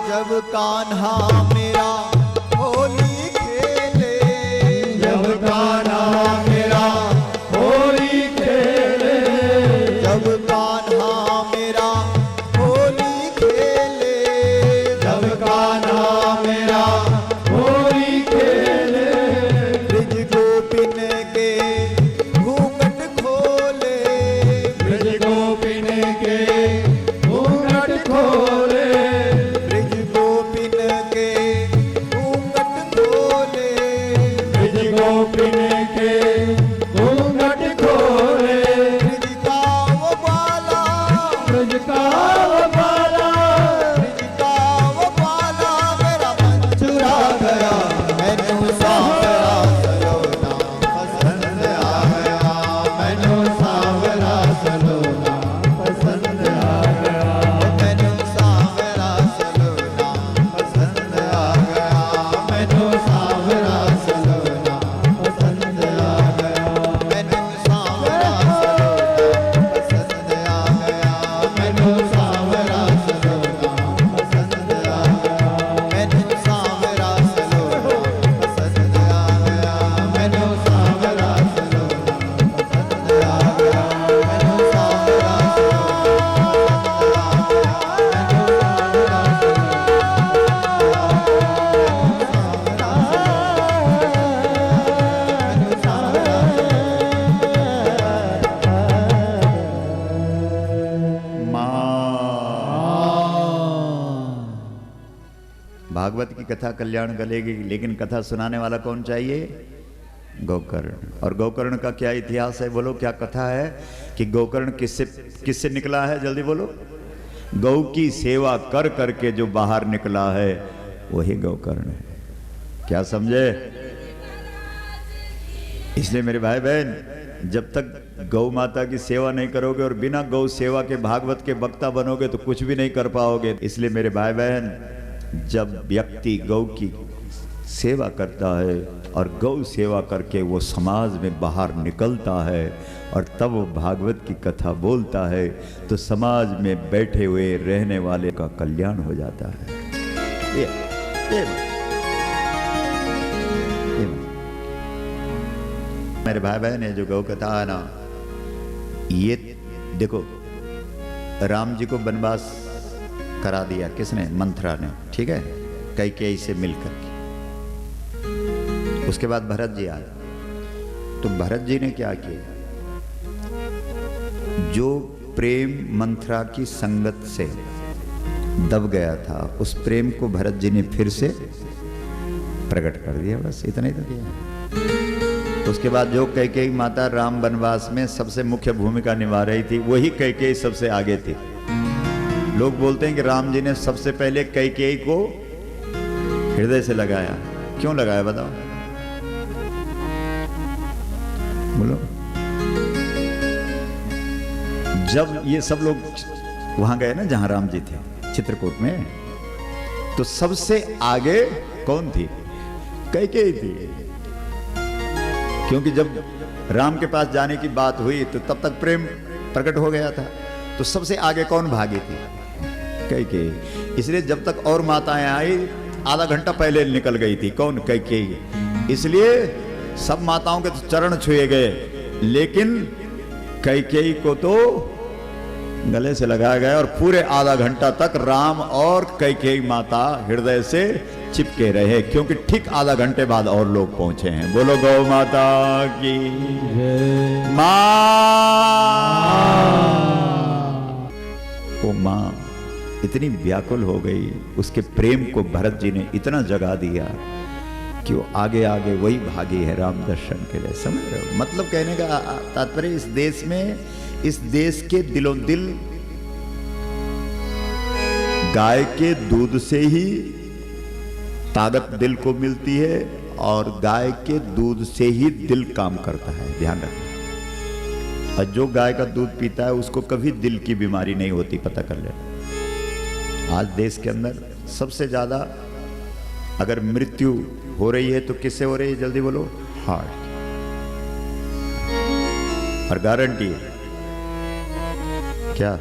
जब कान्हा मेरा होली खेले जब कान्हा मेरा होली खेले जब कान्हा मेरा होली खेले जब कान्हा मेरा होली खेले ब्रिज गोपिन के घूंघट खोले ब्रज गोपिन के घूंघट खोले ब्रिज गोपिन के भागवत की कथा कल्याण गलेगी, लेकिन कथा सुनाने वाला कौन चाहिए? गोकर्ण। और गोकर्ण का क्या इतिहास है बोलो, क्या कथा है कि गोकर्ण किससे निकला है? जल्दी बोलो। गौ की सेवा कर करके जो बाहर निकला है वही गोकर्ण है। क्या समझे? इसलिए मेरे भाई बहन, जब तक गौ माता की सेवा नहीं करोगे और बिना गौ सेवा के भागवत के वक्ता बनोगे तो कुछ भी नहीं कर पाओगे। इसलिए मेरे भाई बहन, जब व्यक्ति गौ की सेवा करता है और गौ सेवा करके वो समाज में बाहर निकलता है और तब वो भागवत की कथा बोलता है तो समाज में बैठे हुए रहने वाले का कल्याण हो जाता है। ये मेरे भाई बहन है, जो गौ कथा है ना, ये देखो, राम जी को वनवास करा दिया किसने? मंथरा ने, ठीक है, कैकेयी से मिलकर के। उसके बाद भरत जी आए, तो भरत जी ने क्या किया? जो प्रेम मंथरा की संगत से दब गया था, उस प्रेम को भरत जी ने फिर से प्रकट कर दिया। बस इतना ही तो किया। उसके बाद जो कैकेयी माता राम वनवास में सबसे मुख्य भूमिका निभा रही थी, वही कैकेयी सबसे आगे थी। लोग बोलते हैं कि राम जी ने सबसे पहले कैकेयी को हृदय से लगाया। क्यों लगाया बताओ? बोलो। जब ये सब लोग वहां गए ना जहां राम जी थे, चित्रकूट में, तो सबसे आगे कौन थी? कैकेयी थी। क्योंकि जब राम के पास जाने की बात हुई तो तब तक प्रेम प्रकट हो गया था, तो सबसे आगे कौन भागी थी? कैकेयी। इसलिए जब तक और माताएं आई, आधा घंटा पहले निकल गई थी। कौन? कैकेयी। इसलिए सब माताओं के तो चरण छुए गए, लेकिन कैकेयी को तो गले से लगाया गया और पूरे आधा घंटा तक राम और कैकेयी माता हृदय से चिपके रहे, क्योंकि ठीक आधा घंटे बाद और लोग पहुंचे हैं। बोलो गौ माता की मां। वो मां इतनी व्याकुल हो गई, उसके प्रेम को भरत जी ने इतना जगा दिया कि वो आगे आगे वही भागी है राम दर्शन के लिए। समझ रहे हो? मतलब कहने का तात्पर्य, इस देश में, इस देश के दिलों दिल गाय के दूध से ही ताकत दिल को मिलती है और गाय के दूध से ही दिल काम करता है। ध्यान रखना। और जो गाय का दूध पीता है उसको कभी दिल की बीमारी नहीं होती, पता कर लेना। आज देश के अंदर सबसे ज्यादा अगर मृत्यु हो रही है तो किससे हो रही है? जल्दी बोलो। हार्ट। और गारंटी है क्या?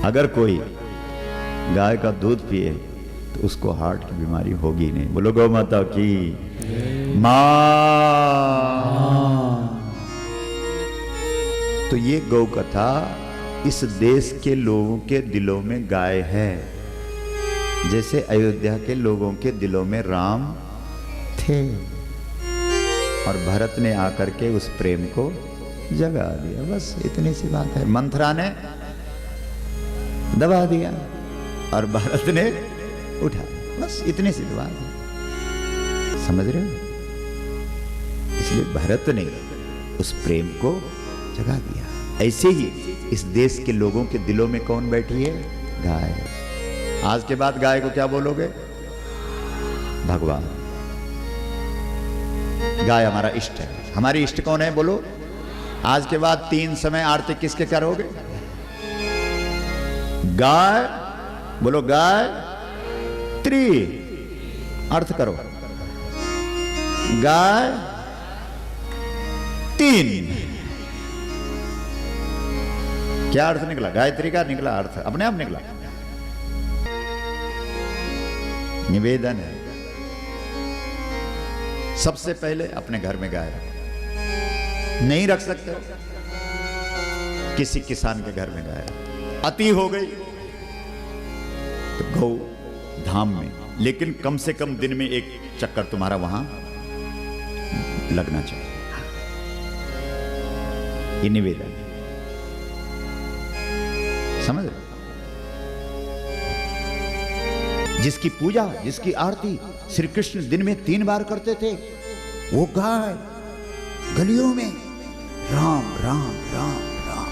अगर कोई गाय का दूध पिए तो उसको हार्ट की बीमारी होगी नहीं। बोलो गौ माता की मां। तो ये गौ कथा इस देश के लोगों के दिलों में गाय है, जैसे अयोध्या के लोगों के दिलों में राम थे। और भरत ने आकर के उस प्रेम को जगा दिया। बस इतनी सी बात है। मंथरा ने दबा दिया और भरत ने उठा। बस इतनी सी बात है। समझ रहे हो? इसलिए भरत ने उस प्रेम को जगा दिया। ऐसे ही इस देश के लोगों के दिलों में कौन बैठी है? गाय। आज के बाद गाय को क्या बोलोगे? भगवान। गाय हमारा इष्ट है। हमारी इष्ट कौन है? बोलो। आज के बाद 3 समय आरती किसके करोगे? गाय। बोलो गाय। त्री अर्थ करो। गाय 3। क्या अर्थ निकला? गायत्री का निकला अर्थ, अपने आप निकला। निवेदन है। सबसे पहले अपने घर में गाय रखो। नहीं रख सकते? किसी किसान के घर में गाय। अति हो गई तो गौ धाम में, लेकिन कम से कम दिन में 1 चक्कर तुम्हारा वहां लगना चाहिए। ये निवेदन है। समझ रहे? जिसकी पूजा, जिसकी आरती श्री कृष्ण दिन में 3 बार करते थे, वो गाय गलियों में राम राम राम राम।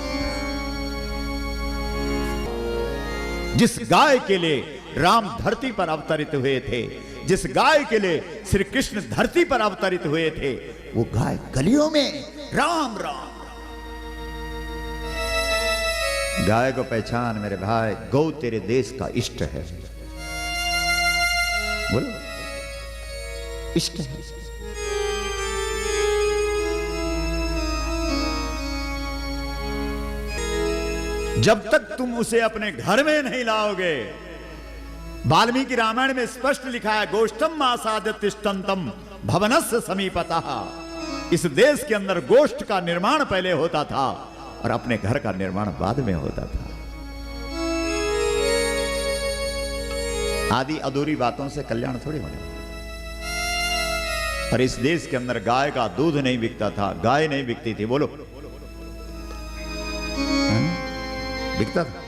जिस गाय के लिए राम धरती पर अवतरित हुए थे, जिस गाय के लिए श्री कृष्ण धरती पर अवतरित हुए थे, वो गाय गलियों में राम राम। गाय को पहचान मेरे भाई, गौ तेरे देश का इष्ट है। बोलो, इष्ट है। जब तक तुम उसे अपने घर में नहीं लाओगे, वाल्मीकि रामायण में स्पष्ट लिखा है, गोष्ठम आसाद्य तिष्ठन्तम भवनस्य समीपतः। इस देश के अंदर गोष्ठ का निर्माण पहले होता था और अपने घर का निर्माण बाद में होता था। आदि अधूरी बातों से कल्याण थोड़ी होने। पर इस देश के अंदर गाय का दूध नहीं बिकता था, गाय नहीं बिकती थी। बोलो, बिकता था।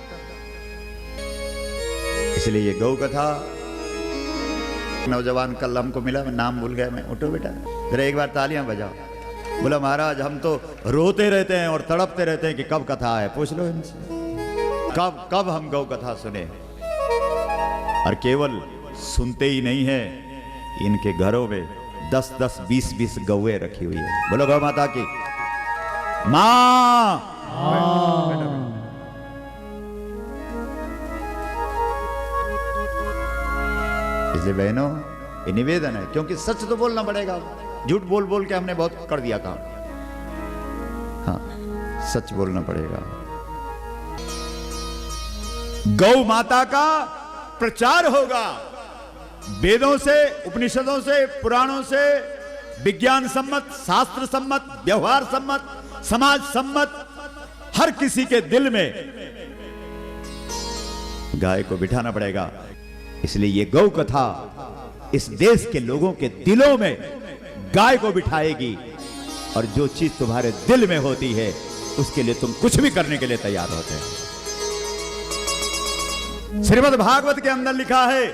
इसलिए ये गौ कथा, नौजवान कल हमको मिला, मैं नाम भूल गया, मैं उठो बेटा जरा एक बार तालियां बजाओ। बोला महाराज हम तो रोते रहते हैं और तड़पते रहते हैं कि कब कथा है, पूछ लो इनसे कब कब हम गौ कथा सुने। और केवल सुनते ही नहीं है, इनके घरों में 10-10, 20-20 गौएं रखी हुई है। बोलो गौ माता की मां। इसलिए बहनों, ये निवेदन है, क्योंकि सच तो बोलना पड़ेगा। झूठ बोल बोल के हमने बहुत कर दिया काम। हाँ, सच बोलना पड़ेगा। गौ माता का प्रचार होगा, वेदों से, उपनिषदों से, पुराणों से, विज्ञान सम्मत, शास्त्र सम्मत, व्यवहार सम्मत, समाज सम्मत, हर किसी के दिल में गाय को बिठाना पड़ेगा। इसलिए ये गौ कथा इस देश के लोगों के दिलों में गाय को बिठाएगी, और जो चीज तुम्हारे दिल में होती है उसके लिए तुम कुछ भी करने के लिए तैयार होते हैं। श्रीमद् भागवत के अंदर लिखा है,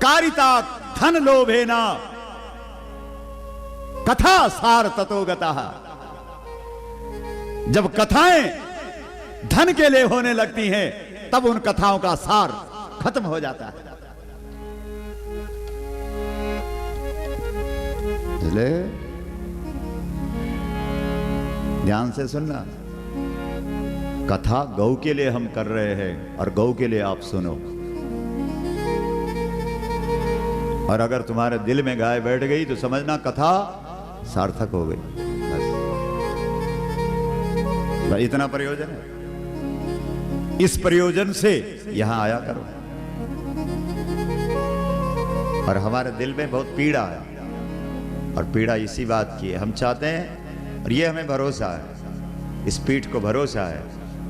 कारिता धन लोभेना कथा सार ततोगतः। जब कथाएं धन के लिए होने लगती हैं, तब उन कथाओं का सार खत्म हो जाता है। ध्यान से सुनना, कथा गौ के लिए हम कर रहे हैं और गौ के लिए आप सुनो। और अगर तुम्हारे दिल में गाय बैठ गई तो समझना कथा सार्थक हो गई। बस इतना प्रयोजन है। इस प्रयोजन से यहां आया करो। और हमारे दिल में बहुत पीड़ा है, और पीड़ा इसी बात की है, हम चाहते हैं, और ये हमें भरोसा है, इस पीठ को भरोसा है,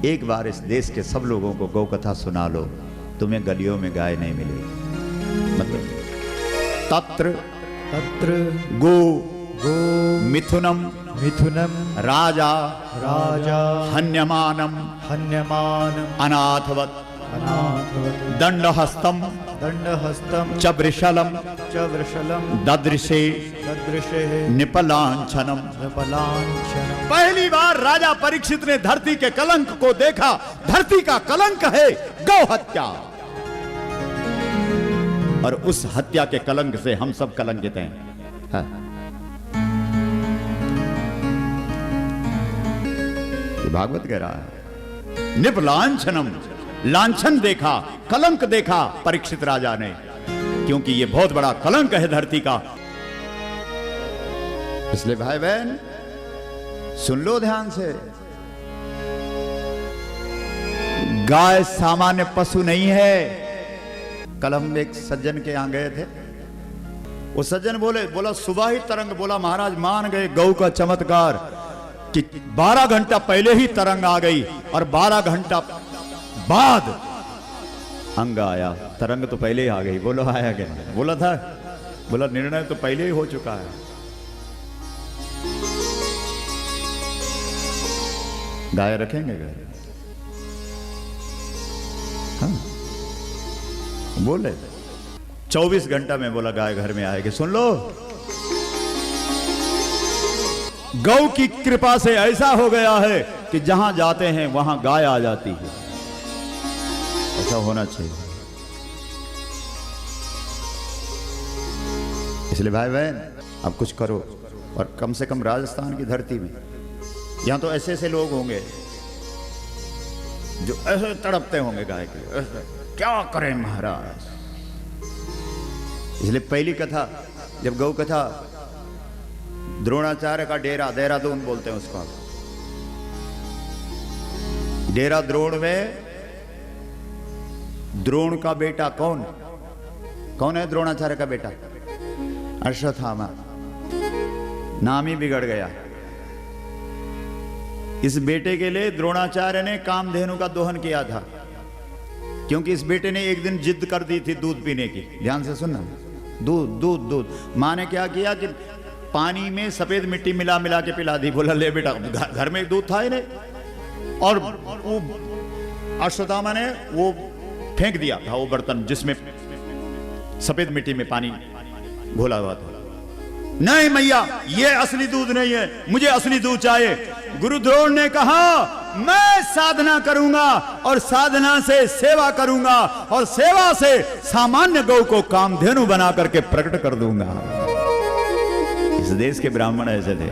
एक बार इस देश के सब लोगों को गौ कथा सुना लो, तुम्हें गलियों में गाय नहीं मिलेगी। मतलब तत्र तत्र गो गो मिथुनम मिथुनम राजा राजा हन्यमानम हन्यमानम अनाथवत अनाथवत् दंडहस्तम दंडहस्तम च वृषलम च वृषलम ददृशे ददृशे निपलांछनम। निपलांछनम। पहली बार राजा परीक्षित ने धरती के कलंक को देखा। धरती का कलंक है गौ हत्या, और उस हत्या के कलंक से हम सब कलंकित हैं। हाँ। भागवत कह रहा है, निपलांछनम, लांछन देखा, कलंक देखा परीक्षित राजा ने, क्योंकि ये बहुत बड़ा कलंक है धरती का। इसलिए भाई बहन सुन लो ध्यान से, गाय सामान्य पशु नहीं है। कल हम एक सज्जन के यहां गए थे, वो सज्जन बोला सुबह ही तरंग, बोला महाराज मान गए गौ का चमत्कार कि 12 घंटा पहले ही तरंग आ गई और 12 घंटा बाद अंग आया। तरंग तो पहले ही आ गई। बोलो आया क्या? बोला था, बोला निर्णय तो पहले ही हो चुका है। गाय रखेंगे घर? हाँ बोले 24 घंटा में बोला गाय घर में आएगी। सुन लो, गौ की कृपा से ऐसा हो गया है कि जहां जाते हैं वहां गाय आ जाती है। ऐसा होना चाहिए। इसलिए भाई बहन अब कुछ करो, और कम से कम राजस्थान की धरती में यहां तो ऐसे ऐसे लोग होंगे जो ऐसे तड़पते होंगे गाय के लिए, क्या करें महाराज। इसलिए पहली कथा, जब गौ कथा, द्रोणाचार्य का डेरा, देहरादून बोलते हैं उसको, डेरा द्रोण में द्रोण का बेटा कौन कौन है? द्रोणाचार्य का बेटा अश्वत्थामा। नाम ही बिगड़ गया। इस बेटे के लिए द्रोणाचार्य ने कामधेनु का दोहन किया था, क्योंकि इस बेटे ने एक दिन जिद कर दी थी दूध पीने की। ध्यान से सुनना, दूध दूध दूध। माँ ने क्या किया कि पानी में सफेद मिट्टी मिला मिला के पिला दी। बोला ले बेटा, घर में दूध था ही नहीं। और वो अश्वत्थामा ने वो फेंक दिया था वो बर्तन जिसमें सफेद मिट्टी में पानी घोला हुआ था। नहीं मैया, ये असली दूध नहीं है, मुझे असली दूध चाहिए। गुरु द्रोण ने कहा मैं साधना करूंगा और साधना से सेवा करूंगा और सेवा से सामान्य गौ को कामधेनु बना करके प्रकट कर दूंगा। इस देश के ब्राह्मण ऐसे थे,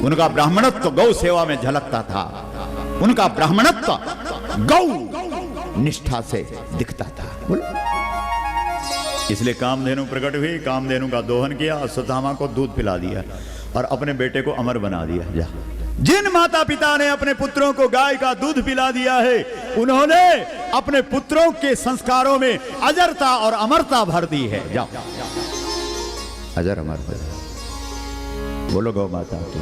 उनका ब्राह्मणत्व गौ सेवा में झलकता था, उनका ब्राह्मणत्व गौ निष्ठा से दिखता था। बोलो, इसलिए कामधेनु प्रकट हुई, कामधेनु का दोहन किया, अश्वत्थामा को दूध पिला दिया और अपने बेटे को अमर बना दिया। जा, जिन माता पिता ने अपने पुत्रों को गाय का दूध पिला दिया है, उन्होंने अपने पुत्रों के संस्कारों में अजरता और अमरता भर दी है। जाओ, अजर अमर बोलो गौ माता की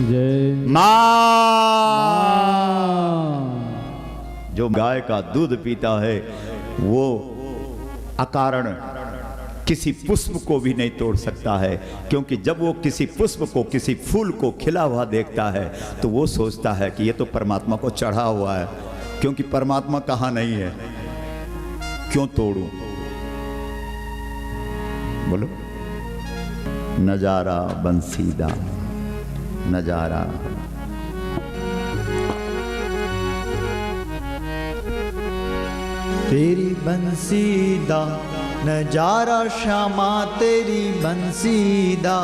जय। मां। जो गाय का दूध पीता है वो अकारण किसी पुष्प को भी नहीं तोड़ सकता है, क्योंकि जब वो किसी पुष्प को, किसी फूल को खिला हुआ देखता है तो वो सोचता है कि ये तो परमात्मा को चढ़ा हुआ है, क्योंकि परमात्मा कहाँ नहीं है, क्यों तोड़ूं। बोलो, नजारा बंसीदा, नजारा। तेरी बंसीदा नजारा श्यामा, तेरी बंसीदा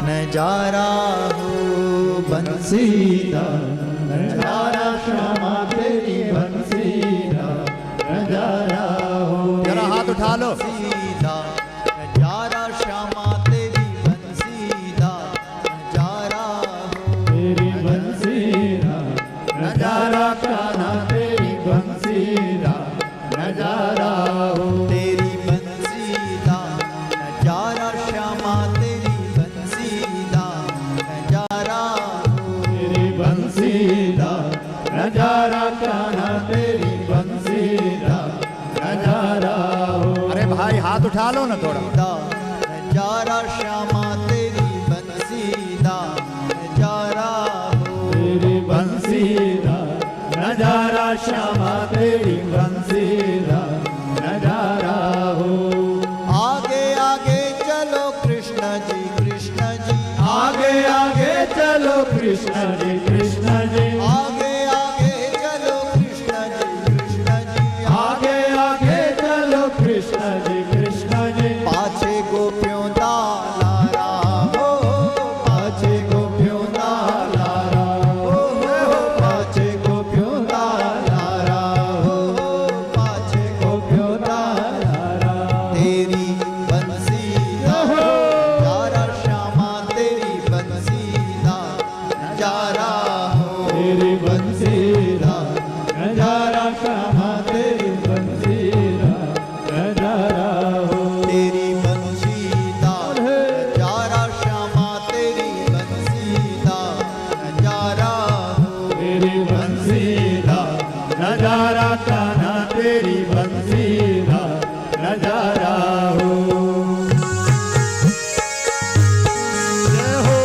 नजारा हो। बंसीदा नजारा श्यामा, तेरी बंसीदा नजारा हो। जरा हाथ उठा लो। बंसीदा नजारा श्यामा, तेरी बंसीदा नजारा हो। तेरी बंसीदा नजारा कान्हा, तेरी बंसीदा नजारा हो। तेरी बंसीदा नजारा श्यामा, तेरी बंसीदा नजारा हो। तेरी बंसीदा नजारा कान्हा, तेरी बंसीदा नजारा हो। अरे भाई हाथ उठा लो ना थोड़ा। नजारा श्यामा, तेरी बंसीदा नजारा हो। तेरी बंसीदा नजारा श्यामा, तेरी बंसीदा नजारा हो। आगे आगे चलो कृष्ण जी, कृष्ण जी। आगे आगे चलो कृष्ण जी, कृष्ण जी। आगे आगे चलो कृष्ण जी, कृष्ण जी। आगे आगे चलो कृष्ण जी, कृष्ण जी। पाछे गोपियों दा लारा हो, पाछे गोपियों दा लारा हो। पाछे गोपियों दा लारा हो, पाछे गोपियों दा लारा। तेरी बंसीदा नजारा श्यामा, तेरी बंसीदा नजारा हो। तेरी बंसीदा नजारा श्यामा, तेरी बंसीदा नजारा हो। तेरी बंसीदा नजारा श्यामा, तेरी बंसीदा नजारा हो। तेरी बंसीदा नजारा कान्हा, तेरी बंसीदा नजारा हो। जय हो।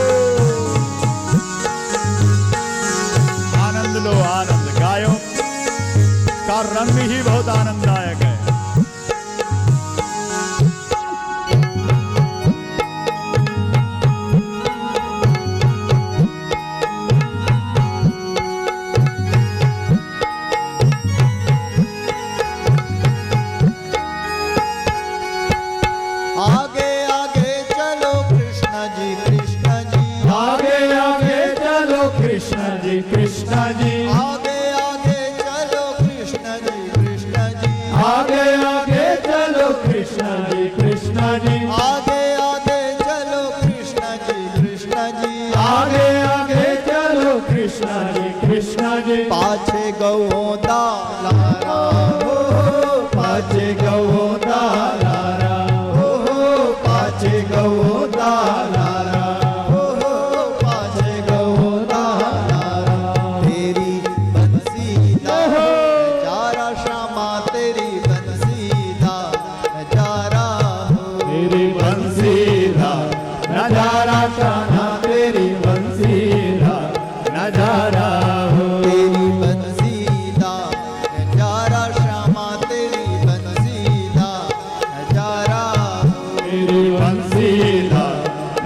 आनंद लो आनंद, गायों का रंग ही बहुत आनंददायक है। आगे आगे चलो कृष्ण जी कृष्ण जी आगे आगे चलो कृष्ण जी कृष्ण जी आगे आगे चलो कृष्ण जी कृष्ण जी आगे आगे चलो कृष्ण जी कृष्ण जी आगे आगे चलो कृष्ण जी कृष्ण जी आगे आगे चलो कृष्ण जी कृष्ण जी पाछे गौदा लारा हो पाछे गौदा लारा हो पाछे गौदा लारा हो पाछे गौदा लारा तेरी बंसी दा नजारा श्यामा तेरी बंसी दा नजारा हो तेरी बंसी दा नजारा कान्हा तेरी बंसी दा नजारा हो तेरी बंसी दा नजारा श्यामा तेरी बंसी दा नजारा हो तेरी बंसी दा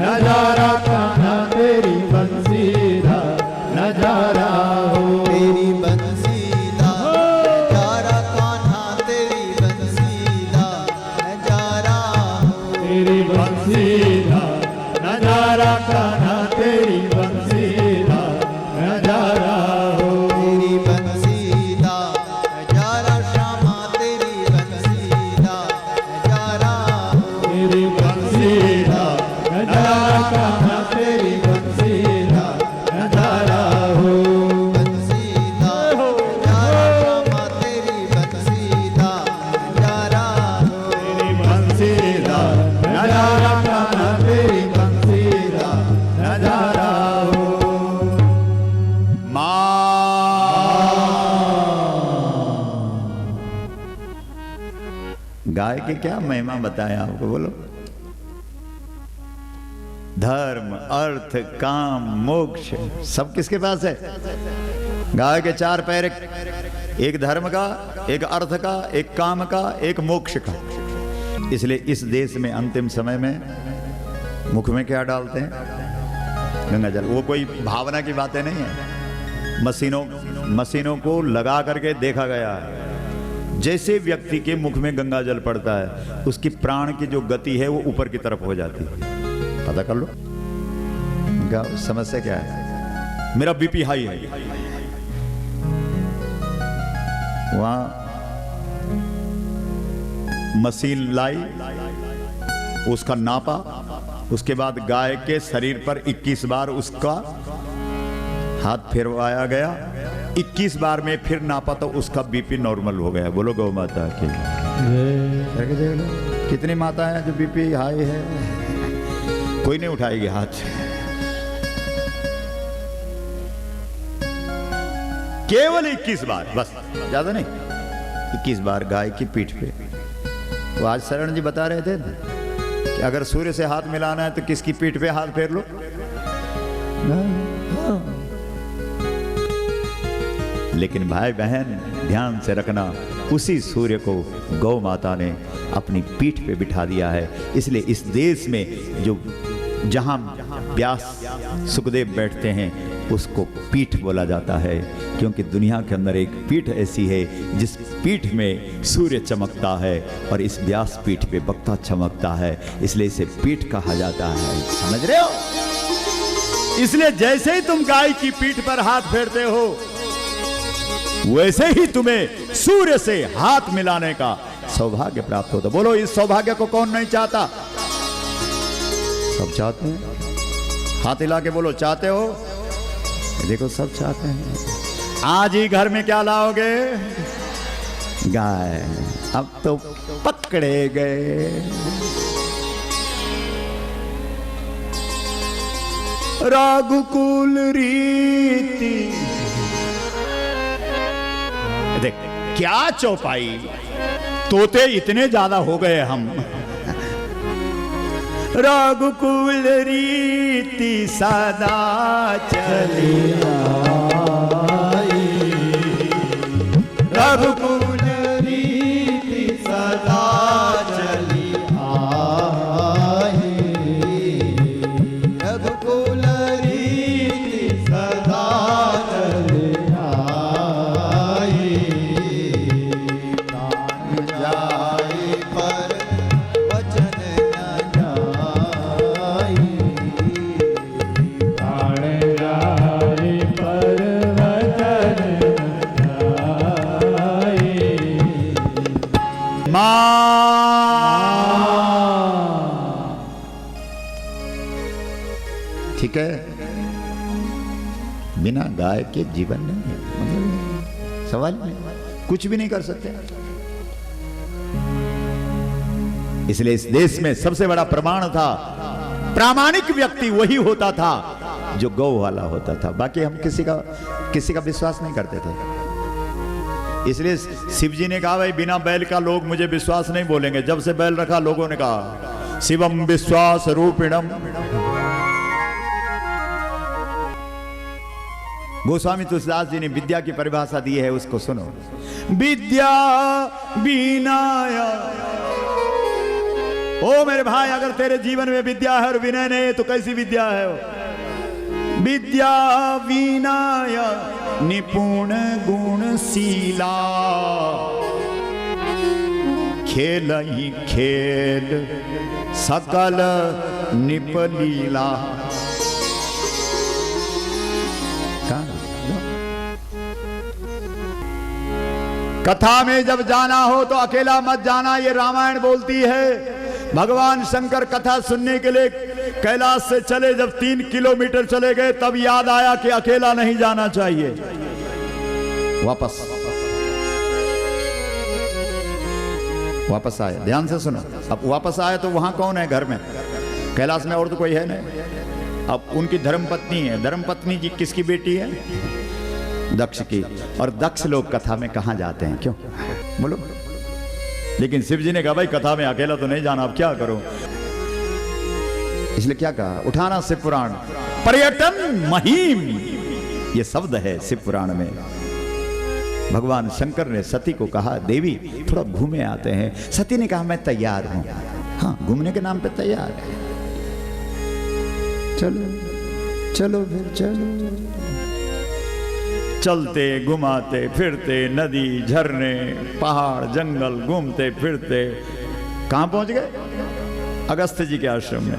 नजारा कान्हा तेरी बंसी दा नजारा हो तेरी बंसी दा नजारा कान्हा तेरी बंसी दा नजारा हो तेरी बंसी दा नजारा कान्हा तेरी बंसी दा नजारा हो तेरी बंसी दा नजारा श्यामा तेरी बंसी दा नजारा हो तेरी बंसी दा नजारा कान्हा तेरी बंसी दा नजारा हो बंसी दा नजारा श्यामा तेरी बंसी दा नजारा हो तेरी बंसी दा नजारा कान्हा तेरी बंसी दा नजारा हो गाय की क्या महिमा बताएं आपको, बोलो। धर्म अर्थ काम मोक्ष सब किसके पास है? गाय के चार पैर, एक धर्म का, एक अर्थ का, एक काम का, एक मोक्ष का। इसलिए इस देश में अंतिम समय में मुख में क्या डालते हैं? गंगा जल। वो कोई भावना की बातें नहीं है, मशीनों को लगा करके देखा गया है। जैसे व्यक्ति के मुख में गंगा जल पड़ता है, उसकी प्राण की जो गति है वो ऊपर की तरफ हो जाती है। पता कर लो क्या समस्या क्या है। मेरा बीपी हाई है, वहां मशीन लाई, उसका नापा, उसके बाद गाय के शरीर पर 21 बार उसका हाथ फेरवाया गया। 21 बार में फिर नापा तो उसका बीपी नॉर्मल हो गया। बोलो गौ माता की। कितनी माता है जो बीपी हाई है? कोई नहीं उठाएगी हाथ। केवल 21 बार, बस ज्यादा नहीं। 21 बार गाय की पीठ पे। वो आज शरण जी बता रहे थे कि अगर सूर्य से हाथ मिलाना है तो किसकी पीठ पे हाथ फेर लो। लेकिन भाई बहन ध्यान से रखना, उसी सूर्य को गौ माता ने अपनी पीठ पे बिठा दिया है। इसलिए इस देश में जो जहां व्यास सुखदेव बैठते हैं उसको पीठ बोला जाता है, क्योंकि दुनिया के अंदर एक पीठ ऐसी है जिस पीठ में सूर्य चमकता है और इस व्यास पीठ पे वक्ता चमकता है, इसलिए इसे पीठ कहा जाता है। समझ रहे हो? इसलिए जैसे ही तुम गाय की पीठ पर हाथ फेरते हो, वैसे ही तुम्हें सूर्य से हाथ मिलाने का सौभाग्य प्राप्त होता। बोलो, इस सौभाग्य को कौन नहीं चाहता? सब चाहते हैं। हाथ हिला के बोलो, चाहते हो? देखो सब चाहते हैं। आज ही घर में क्या लाओगे? गाय। अब तो पकड़े गए। रघुकुल रीति। देख क्या चौपाई, तोते इतने ज्यादा हो गए हम। रघुकुल रीति सदा चली आई, रघुकुल रीति सदा चली आई, रघुकुल रीति सदा चली आई। प्राण जाए पर वचन न ठीक है, बिना गाय के जीवन नहीं है, मतलब सवाल नहीं, कुछ भी नहीं कर सकते। इसलिए इस देश में सबसे बड़ा प्रमाण था, प्रामाणिक व्यक्ति वही होता था जो गौ वाला होता था। बाकी हम किसी का विश्वास नहीं करते थे। इसलिए शिव जी ने कहा भाई बिना बैल का लोग मुझे विश्वास नहीं बोलेंगे। जब से बैल रखा लोगों ने कहा शिवम विश्वास रूपिणम। गोस्वामी तुलसीदास जी ने विद्या की परिभाषा दी है, उसको सुनो। विद्या विनय, ओ मेरे भाई अगर तेरे जीवन में विद्या है और विनय नहीं है तो कैसी विद्या है? विद्या विनय निपुण गुणशीला, खेल ही खेल सकल निपलीला। कथा में जब जाना हो तो अकेला मत जाना, ये रामायण बोलती है। भगवान शंकर कथा सुनने के लिए कैलाश से चले, जब 3 किलोमीटर चले गए तब याद आया कि अकेला नहीं जाना चाहिए। वापस आए, ध्यान से सुनो। अब वापस आए तो वहां कौन है? घर में, कैलाश में और तो कोई है नहीं। अब उनकी धर्मपत्नी है। धर्मपत्नी जी किसकी बेटी है? दक्ष की। और दक्ष लोग कथा में कहां जाते हैं? क्यों बोलो? लेकिन शिव जी ने कहा भाई कथा में अकेला तो नहीं जाना, अब क्या करो? इसलिए क्या कहा? उठाना शिव पुराण, पर्यटन महिम, ये शब्द है शिव पुराण में। भगवान शंकर ने सती को कहा देवी थोड़ा घूमे आते हैं। सती ने कहा मैं तैयार हूं। हाँ, घूमने के नाम पे तैयार है। चलो चलो फिर चलो। चलते घुमाते फिरते, नदी झरने पहाड़ जंगल घूमते फिरते कहां पहुंच गए? अगस्त्य जी के आश्रम में।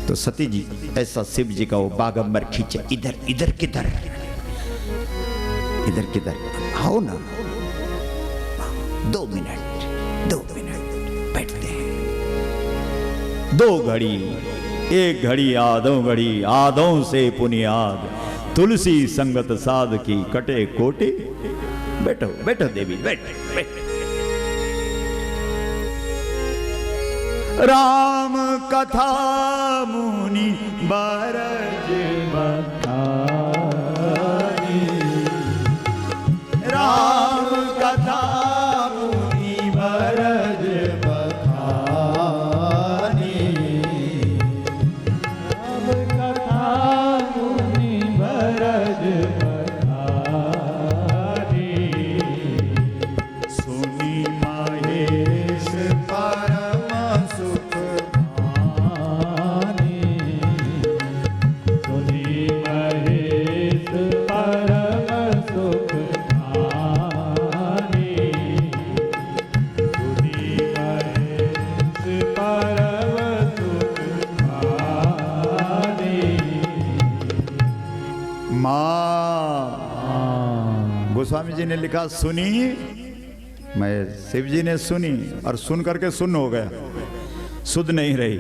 तो सती जी ऐसा शिव जी का वो बागंबर खींचे, इधर इधर किधर, इधर किधर, आओ ना 2 मिनट बैठते हैं। 2 घड़ी, 1 घड़ी आधों घड़ी, आधों से पुनियाद, तुलसी संगत साध की कटे कोटि। बैठो बैठो देवी, बैठो बैठो। राम कथा मुनि बरज बखानी, राम कथा मुनि बरज बखानी, राम कथा मुनि बरज बखानी, सुनी महेश परम सुख भानी, सुनी महेश परम सुख भानी, सुनी महेश परम सुख भानी। माँ, गोस्वामी जी ने लिखा सुनी, मैं शिव जी ने सुनी और सुन करके सुन्न हो गया, सुध नहीं रही।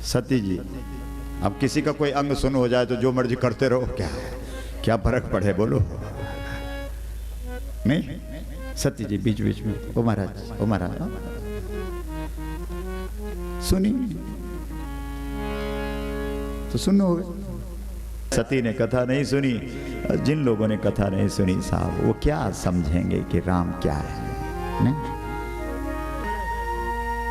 सती जी, अब किसी का कोई अंग सुन हो जाए तो जो मर्जी करते रहो, क्या फर्क पड़े बोलो? नहीं, सती जी बीच बीच में ओ महाराज सुनी तो सुन्न हो गए। सती ने कथा नहीं सुनी, और जिन लोगों ने कथा नहीं सुनी साहब वो क्या समझेंगे कि राम क्या है? नहीं?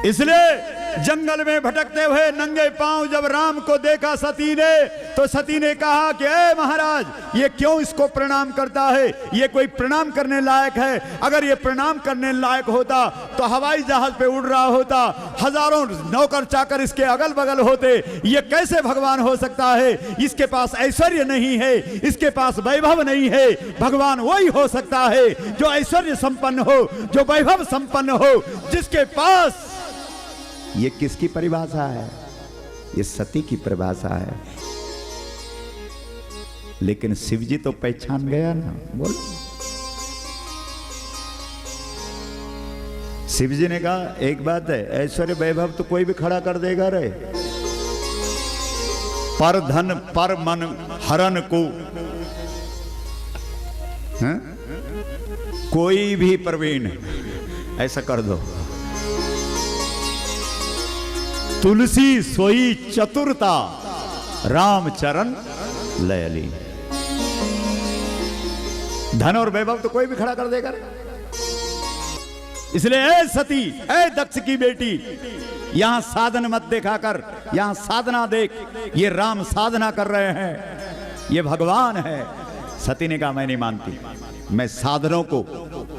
इसलिए जंगल में भटकते हुए नंगे पांव जब राम को देखा सती ने, तो सती ने कहा कि ए महाराज, ये क्यों इसको प्रणाम करता है? ये कोई प्रणाम करने लायक है? अगर ये प्रणाम करने लायक होता तो हवाई जहाज पे उड़ रहा होता, हजारों नौकर चाकर इसके अगल बगल होते। ये कैसे भगवान हो सकता है? इसके पास ऐश्वर्य नहीं है, इसके पास वैभव नहीं है। भगवान वही हो सकता है जो ऐश्वर्य संपन्न हो, जो वैभव संपन्न हो, जिसके पास। ये किसकी परिभाषा है? ये सती की परिभाषा है। लेकिन शिव जी तो पहचान गया ना, बोल। शिव जी ने कहा एक बात है, ऐश्वर्य वैभव तो कोई भी खड़ा कर देगा रे, पर धन पर मन हरन को, हैं? कोई भी प्रवीण ऐसा कर दो। तुलसी सोई चतुरता, राम चरण लयली। धन और वैभव तो कोई भी खड़ा कर देगा। इसलिए ए सती, ए दक्ष की बेटी, यहां साधन मत देखा कर, यहां साधना देख। ये राम साधना कर रहे हैं, ये भगवान है। सती ने कहा मैं नहीं मानती, मैं साधनों को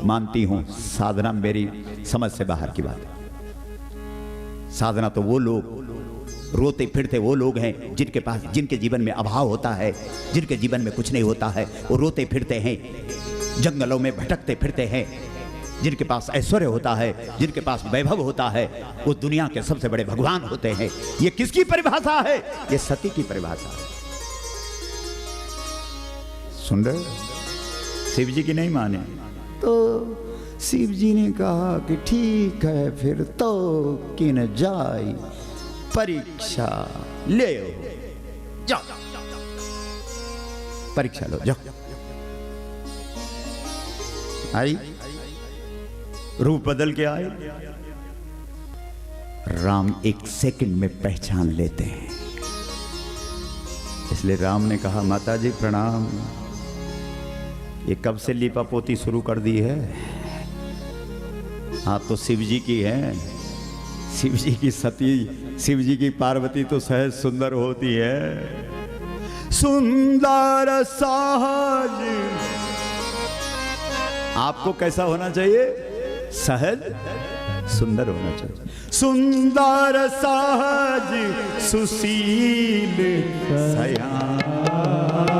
मानती हूं। साधना मेरी समझ से बाहर की बात है। साधना तो वो लोग, रोते फिरते वो लोग हैं जिनके पास, जिनके जीवन में अभाव होता है, जिनके जीवन में कुछ नहीं होता है, वो रोते फिरते हैं, जंगलों में भटकते फिरते हैं। जिनके पास ऐश्वर्य होता है, जिनके पास वैभव होता है, वो दुनिया के सबसे बड़े भगवान होते हैं। ये किसकी परिभाषा है? ये सती की परिभाषा है। सुन रहे? शिव जी की नहीं माने तो शिव जी ने कहा कि ठीक है, फिर तो किन जाई परीक्षा ले, जाओ परीक्षा लो, जाओ। आई, रूप बदल के आए। राम एक सेकंड में पहचान लेते हैं। इसलिए राम ने कहा माता जी प्रणाम, ये कब से लीपा पोती शुरू कर दी है? आप तो शिव जी की हैं, शिव जी की सती, शिव जी की पार्वती तो सहज सुंदर होती है। सुंदर सहज, आपको कैसा होना चाहिए? सहज सुंदर होना चाहिए। सुंदर सहज सुशील सयान,